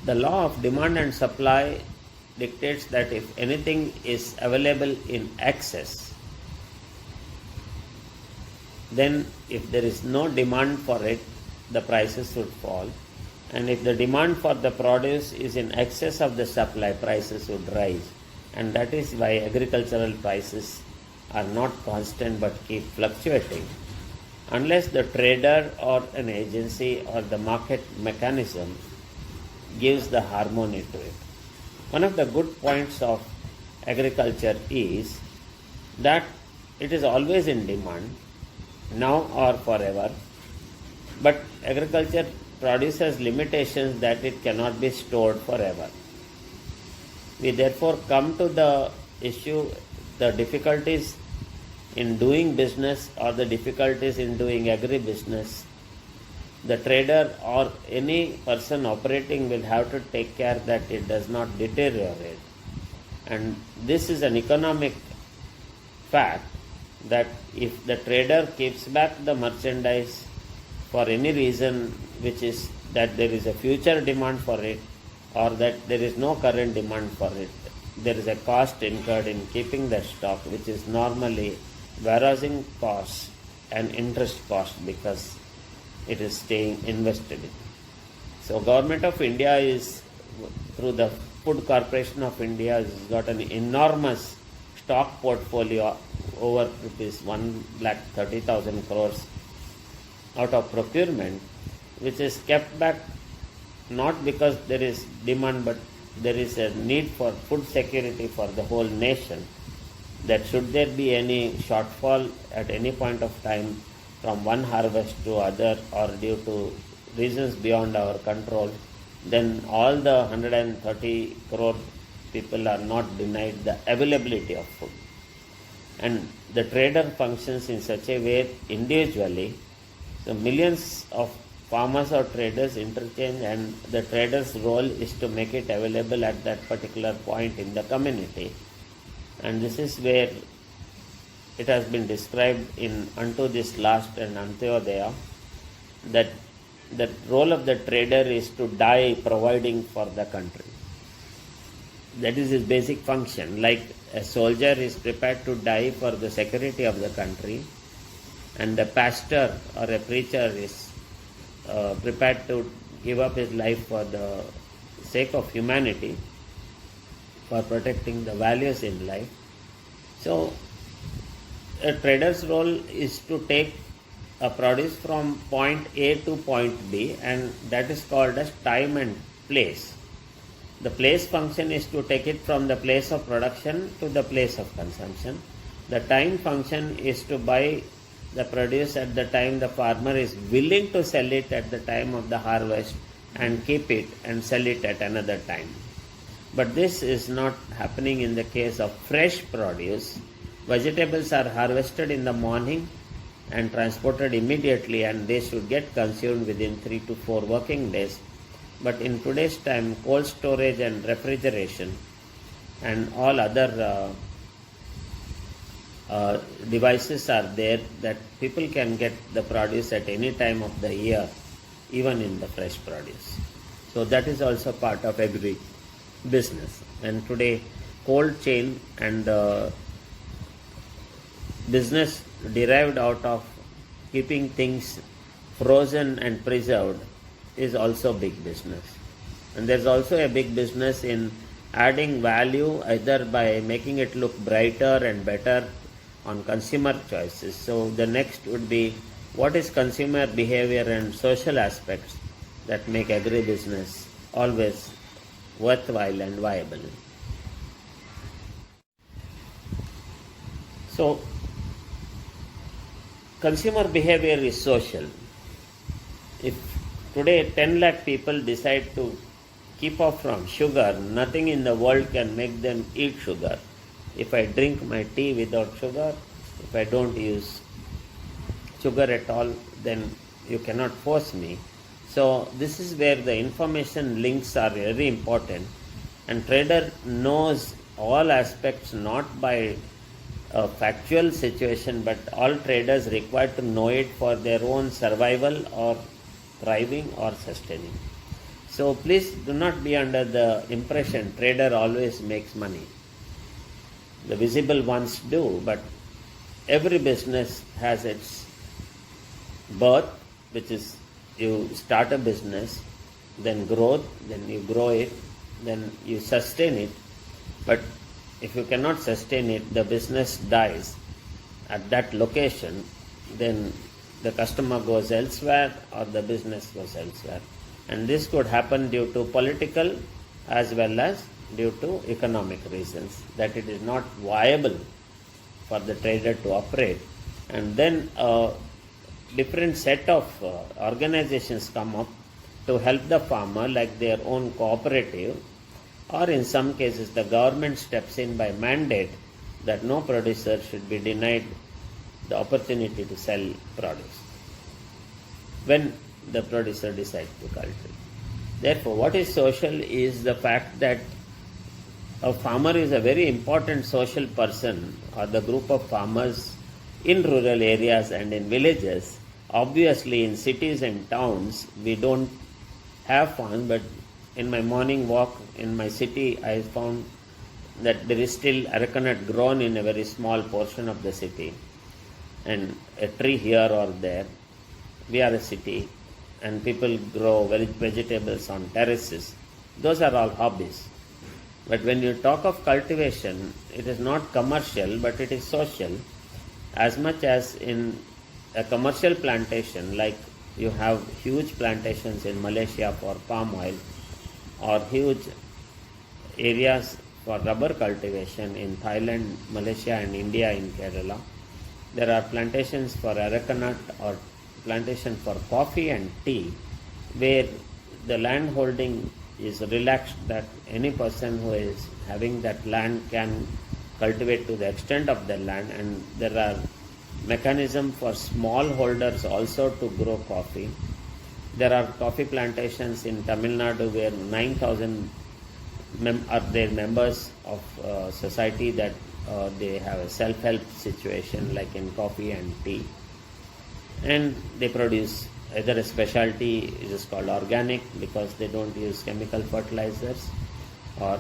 The law of demand and supply dictates that if anything is available in excess, then if there is no demand for it, the prices should fall. And if the demand for the produce is in excess of the supply, prices would rise. And that is why agricultural prices are not constant but keep fluctuating unless the trader or an agency or the market mechanism gives the harmony to it. One of the good points of agriculture is that it is always in demand, now or forever, but agriculture produces limitations that it cannot be stored forever. We therefore come to the issue, the difficulties in doing business or the difficulties in doing agri-business. The trader or any person operating will have to take care that it does not deteriorate. And this is an economic fact that if the trader keeps back the merchandise for any reason, which is that there is a future demand for it or that there is no current demand for it, there is a cost incurred in keeping the stock, which is normally warehousing cost and interest cost because it is staying invested in. So Government of India is, through the Food Corporation of India, has got an enormous stock portfolio over rupees 1,30,000 crores out of procurement, which is kept back not because there is demand, but there is a need for food security for the whole nation, that should there be any shortfall at any point of time from one harvest to other or due to reasons beyond our control, then all the 130 crore people are not denied the availability of food. And the trader functions in such a way individually, so millions of farmers or traders interchange, and the trader's role is to make it available at that particular point in the community. And this is where it has been described in Unto This Last and Antyodaya, that the role of the trader is to die providing for the country. That is his basic function. Like a soldier is prepared to die for the security of the country, and the pastor or a preacher is prepared to give up his life for the sake of humanity, for protecting the values in life. So a trader's role is to take a produce from point A to point B, and that is called as time and place. The place function is to take it from the place of production to the place of consumption. The time function is to buy the produce at the time the farmer is willing to sell it at the time of the harvest and keep it and sell it at another time. But this is not happening in the case of fresh produce. Vegetables are harvested in the morning and transported immediately, and they should get consumed within 3 to 4 working days. But in today's time, cold storage and refrigeration and all other devices are there that people can get the produce at any time of the year, even in the fresh produce. So that is also part of agri business. And today, cold chain and business derived out of keeping things frozen and preserved is also big business. And there's also a big business in adding value either by making it look brighter and better on consumer choices. So the next would be, what is consumer behavior and social aspects that make agribusiness always worthwhile and viable. So consumer behavior is social. If today 10 lakh people decide to keep off from sugar, nothing in the world can make them eat sugar. If I drink my tea without sugar, if I don't use sugar at all, then you cannot force me. So this is where the information links are very important, and trader knows all aspects not by a factual situation, but all traders require to know it for their own survival or thriving or sustaining. So please do not be under the impression trader always makes money. The visible ones do, but every business has its birth, which is you start a business, then growth, then you grow it, then you sustain it. But if you cannot sustain it, the business dies. at that location, then the customer goes elsewhere or the business goes elsewhere. And this could happen due to political as well as due to economic reasons, that it is not viable for the trader to operate. And then a different set of organizations come up to help the farmer, like their own cooperative, or in some cases the government steps in by mandate that no producer should be denied the opportunity to sell produce when the producer decides to cultivate. Therefore, what is social is the fact that a farmer is a very important social person, or the group of farmers in rural areas and in villages. Obviously, in cities and towns, we don't have farms, but in my morning walk in my city, I found that there is still arecanut grown in a very small portion of the city, and a tree here or there. We are a city, and people grow vegetables on terraces. Those are all hobbies. But when you talk of cultivation, it is not commercial, but it is social. As much as in a commercial plantation, like you have huge plantations in Malaysia for palm oil, or huge areas for rubber cultivation in Thailand, Malaysia and India in Kerala. There are plantations for arecanut or plantation for coffee and tea, where the land holding is relaxed, that any person who is having that land can cultivate to the extent of the land, and there are mechanism for small holders also to grow coffee. There are coffee plantations in Tamil Nadu where 9,000 are their members of society, that they have a self-help situation like in coffee and tea, and they produce either a specialty, it is called organic because they don't use chemical fertilizers, or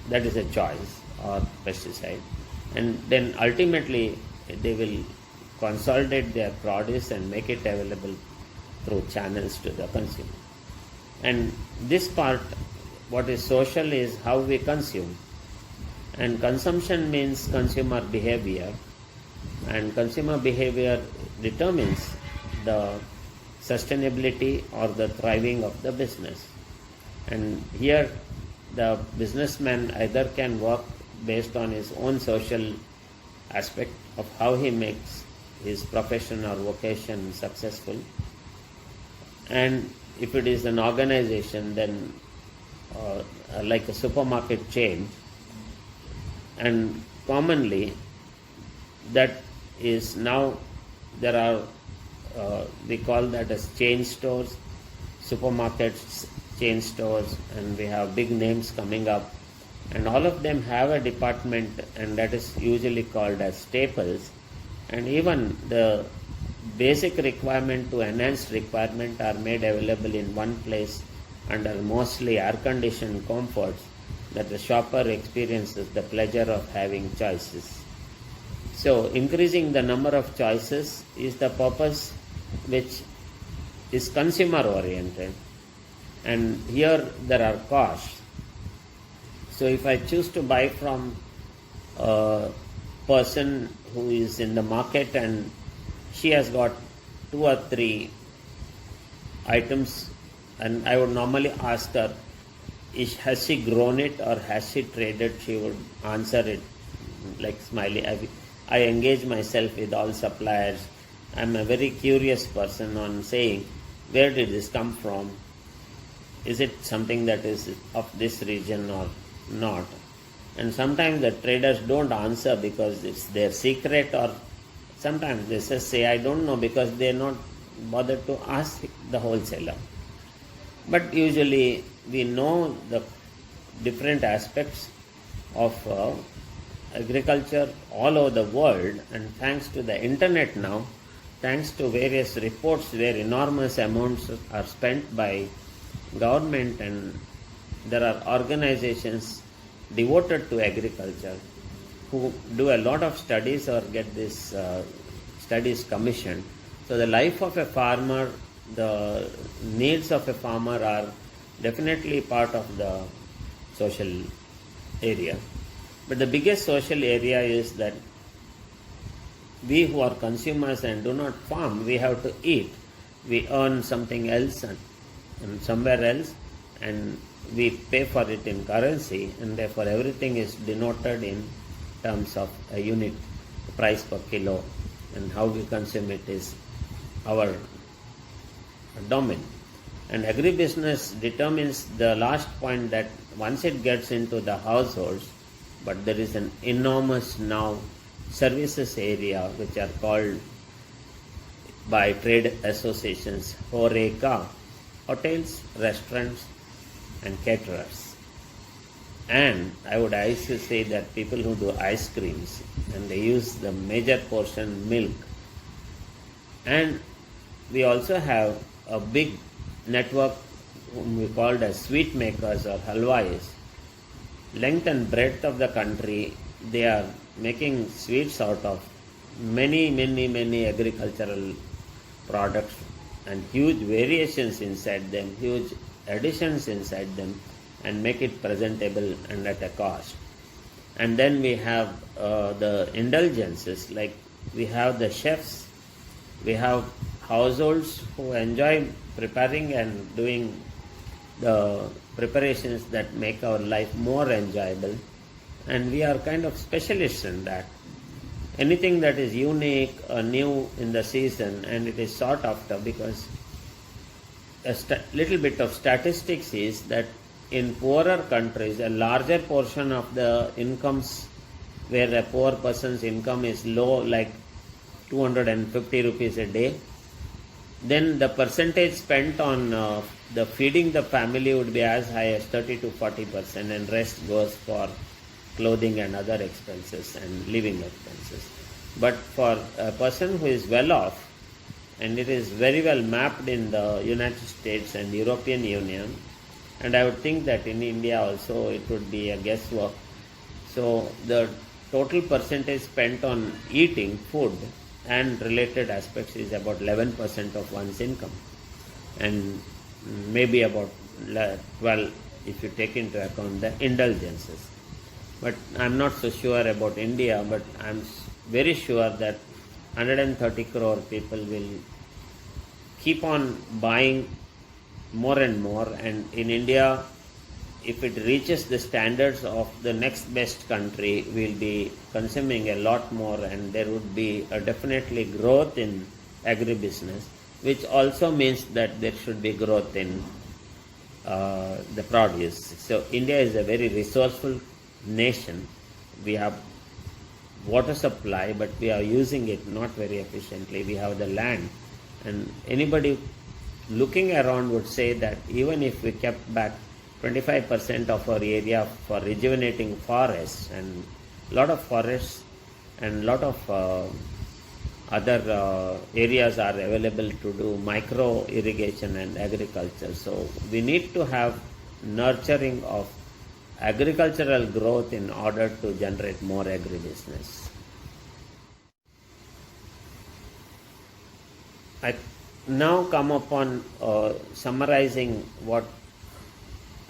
that is a choice, or pesticide, and then ultimately they will consolidate their produce and make it available through channels to the consumer. And this part, what is social, is how we consume, and consumption means consumer behavior, and consumer behavior determines the sustainability or the thriving of the business. And here the businessman either can work based on his own social aspect of how he makes his profession or vocation successful, and if it is an organization, then like a supermarket chain, and commonly that is now there are we call that as chain stores, supermarkets, chain stores, and we have big names coming up, and all of them have a department, and that is usually called as staples. And even the basic requirement to enhanced requirement are made available in one place under mostly air-conditioned comforts, that the shopper experiences the pleasure of having choices. So increasing the number of choices is the purpose which is consumer oriented, and here there are costs. So if I choose to buy from a person who is in the market and she has got 2 or 3 items, and I would normally ask her, has she grown it or has she traded? She would answer it like smiley. I engage myself with all suppliers. I'm a very curious person on saying, where did this come from? Is it something that is of this region or not? And sometimes the traders don't answer because it's their secret, or sometimes they just say, I don't know, because they're not bothered to ask the wholesaler. But usually we know the different aspects of agriculture all over the world, and thanks to the internet now, thanks to various reports where enormous amounts are spent by government, and there are organizations devoted to agriculture who do a lot of studies or get these studies commissioned. So the life of a farmer, the needs of a farmer are definitely part of the social area. But the biggest social area is that we who are consumers and do not farm, we have to eat. We earn something else and somewhere else, and we pay for it in currency, and therefore everything is denoted in terms of a unit price per kilo, and how we consume it is our domain. And agribusiness determines the last point, that once it gets into the households, but there is an enormous now services area which are called by trade associations HoReCa, hotels, restaurants and caterers. And I would also say that people who do ice creams, and they use the major portion milk. And we also have a big network whom we called as sweet makers or halwais. Length and breadth of the country, they are making sweets out of many agricultural products, and huge variations inside them, huge additions inside them, and make it presentable and at a cost. And then we have the indulgences, like we have the chefs, we have households who enjoy preparing and doing the preparations that make our life more enjoyable, and we are kind of specialists in that. Anything that is unique or new in the season, and it is sought after, because a little bit of statistics is that in poorer countries, a larger portion of the incomes, where a poor person's income is low, like 250 rupees a day, then the percentage spent on the feeding the family would be as high as 30 to 40%, and rest goes for clothing and other expenses and living expenses. But for a person who is well off, and it is very well mapped in the United States and European Union, and I would think that in India also it would be a guesswork. So the total percentage spent on eating, food and related aspects is about 11% of one's income, and maybe about 12 if you take into account the indulgences. But I'm not so sure about India, but I'm very sure that 130 crore people will keep on buying more and more, and in India, if it reaches the standards of the next best country, we'll be consuming a lot more, and there would be a definitely growth in agribusiness, which also means that there should be growth in the produce. So India is a very resourceful nation. We have water supply, but we are using it not very efficiently. We have the land, and anybody looking around would say that even if we kept back 25% of our area for rejuvenating forests, and a lot of forests and lot of other areas are available to do micro irrigation and agriculture. So we need to have nurturing of agricultural growth in order to generate more agribusiness. I now come upon summarizing what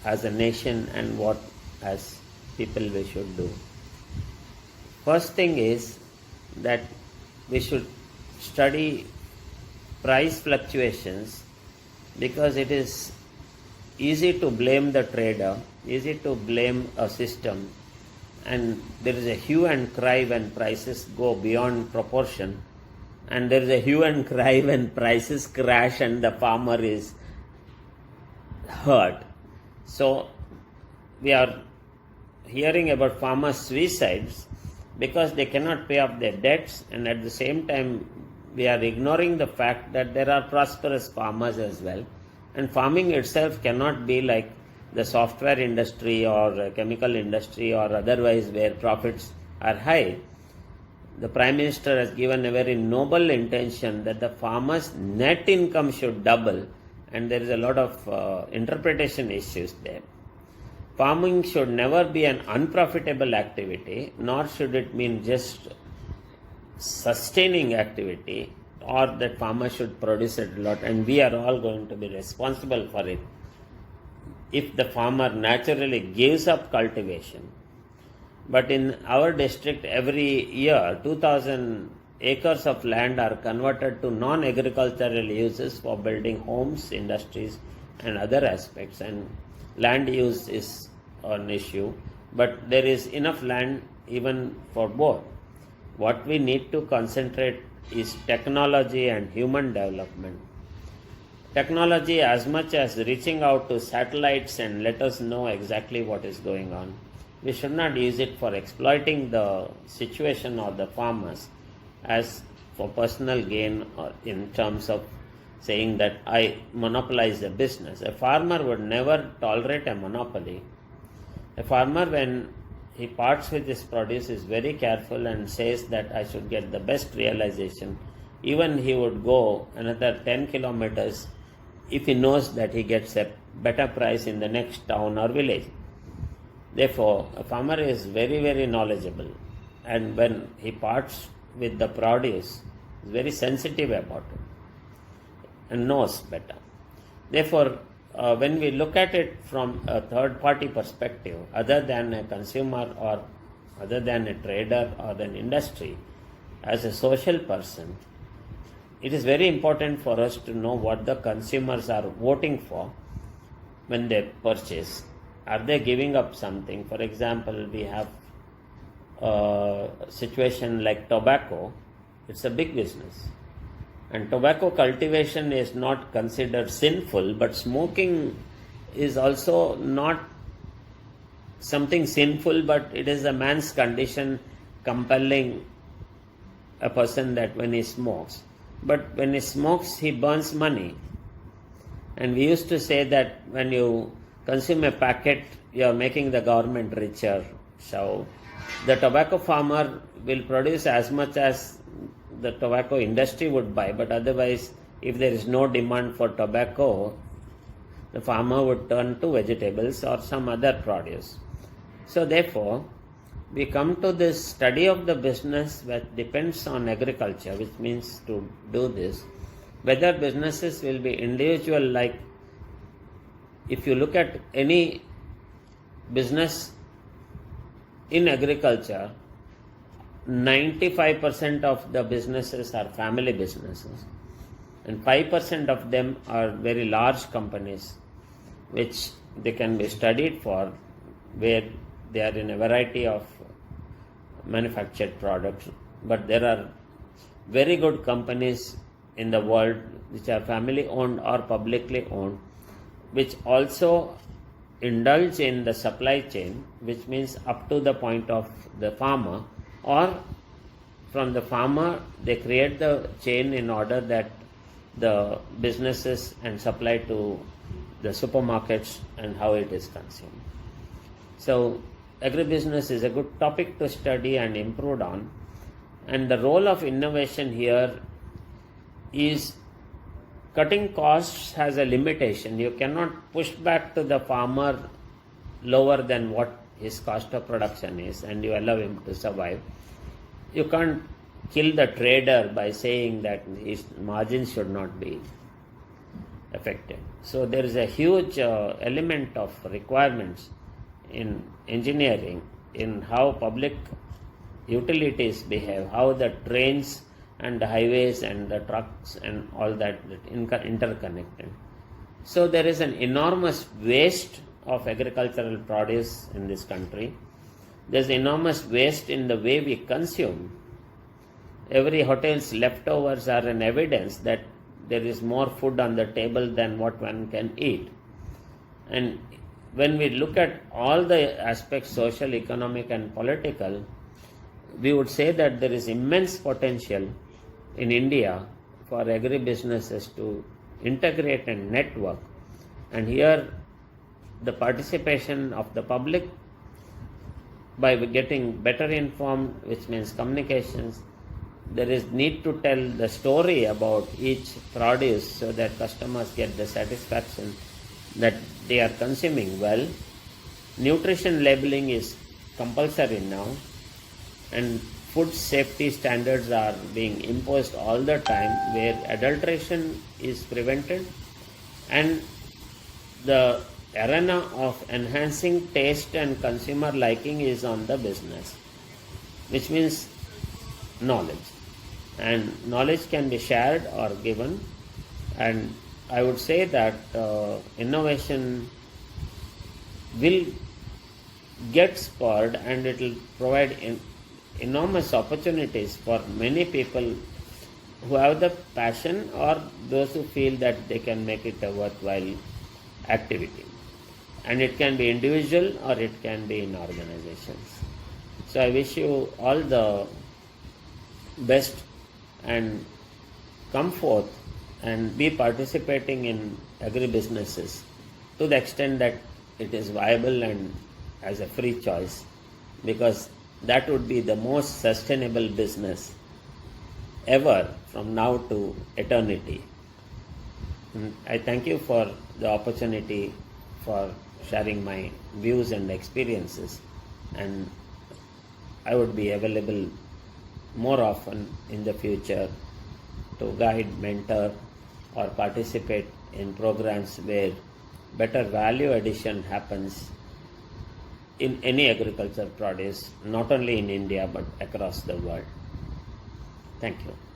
as a nation and what as people we should do. First thing is that we should study price fluctuations, because it is easy to blame the trader, easy to blame a system, and there is a hue and cry when prices go beyond proportion, and there is a hue and cry when prices crash and the farmer is hurt. So we are hearing about farmers' suicides because they cannot pay off their debts, and at the same time we are ignoring the fact that there are prosperous farmers as well, and farming itself cannot be like the software industry or chemical industry or otherwise where profits are high. The Prime Minister has given a very noble intention that the farmer's net income should double, and there is a lot of interpretation issues there. Farming should never be an unprofitable activity, nor should it mean just sustaining activity, or that farmers should produce it a lot and we are all going to be responsible for it. If the farmer naturally gives up cultivation, but in our district every year 2,000 acres of land are converted to non-agricultural uses for building homes, industries, and other aspects. And land use is an issue, but there is enough land even for both. What we need to concentrate is technology and human development. Technology, as much as reaching out to satellites and let us know exactly what is going on, we should not use it for exploiting the situation or the farmers as for personal gain or in terms of saying that I monopolize the business. A farmer would never tolerate a monopoly. A farmer, when he parts with his produce, is very careful and says that I should get the best realization. Even he would go another 10 kilometers if he knows that he gets a better price in the next town or village. Therefore, a farmer is very, very knowledgeable, and when he parts with the produce, is very sensitive about it and knows better. Therefore, when we look at it from a third-party perspective, other than a consumer or other than a trader or an industry, as a social person, it is very important for us to know what the consumers are voting for when they purchase. Are they giving up something? For example, we have a situation like tobacco. It's a big business. And tobacco cultivation is not considered sinful, but smoking is also not something sinful, but it is a man's condition compelling a person that when he smokes. But when he smokes, he burns money. And we used to say that when you consume a packet, you are making the government richer. So the tobacco farmer will produce as much as the tobacco industry would buy, but otherwise, if there is no demand for tobacco, the farmer would turn to vegetables or some other produce. So therefore, we come to this study of the business that depends on agriculture, which means to do this, whether businesses will be individual, like if you look at any business in agriculture, 95% of the businesses are family businesses, and 5% of them are very large companies, which they can be studied for, where they are in a variety of manufactured products. But there are very good companies in the world which are family owned or publicly owned, which also indulge in the supply chain, which means up to the point of the farmer, or from the farmer they create the chain in order that the businesses and supply to the supermarkets and how it is consumed. So agribusiness is a good topic to study and improve on, and the role of innovation here is cutting costs has a limitation. You cannot push back to the farmer lower than what his cost of production is and you allow him to survive. You can't kill the trader by saying that his margins should not be affected. So there is a huge element of requirements in engineering, in how public utilities behave, how the trains and the highways and the trucks and all that interconnected. So there is an enormous waste of agricultural produce in this country. There's enormous waste in the way we consume. Every hotel's leftovers are an evidence that there is more food on the table than what one can eat. And when we look at all the aspects, social, economic and political, we would say that there is immense potential in India for agribusinesses to integrate and network. And here the participation of the public by getting better informed, which means communications, there is need to tell the story about each produce so that customers get the satisfaction that they are consuming well. Nutrition labeling is compulsory now, and food safety standards are being imposed all the time, where adulteration is prevented, and the arena of enhancing taste and consumer liking is on the business, which means knowledge. and knowledge can be shared or given. And I would say that innovation will get spurred, and it will provide enormous opportunities for many people who have the passion or those who feel that they can make it a worthwhile activity. And it can be individual or it can be in organizations. So I wish you all the best, and come forth and be participating in agribusinesses to the extent that it is viable and as a free choice, because that would be the most sustainable business ever from now to eternity. And I thank you for the opportunity for sharing my views and experiences, and I would be available more often in the future to guide, mentor, or participate in programs where better value addition happens in any agriculture produce, not only in India but across the world. Thank you.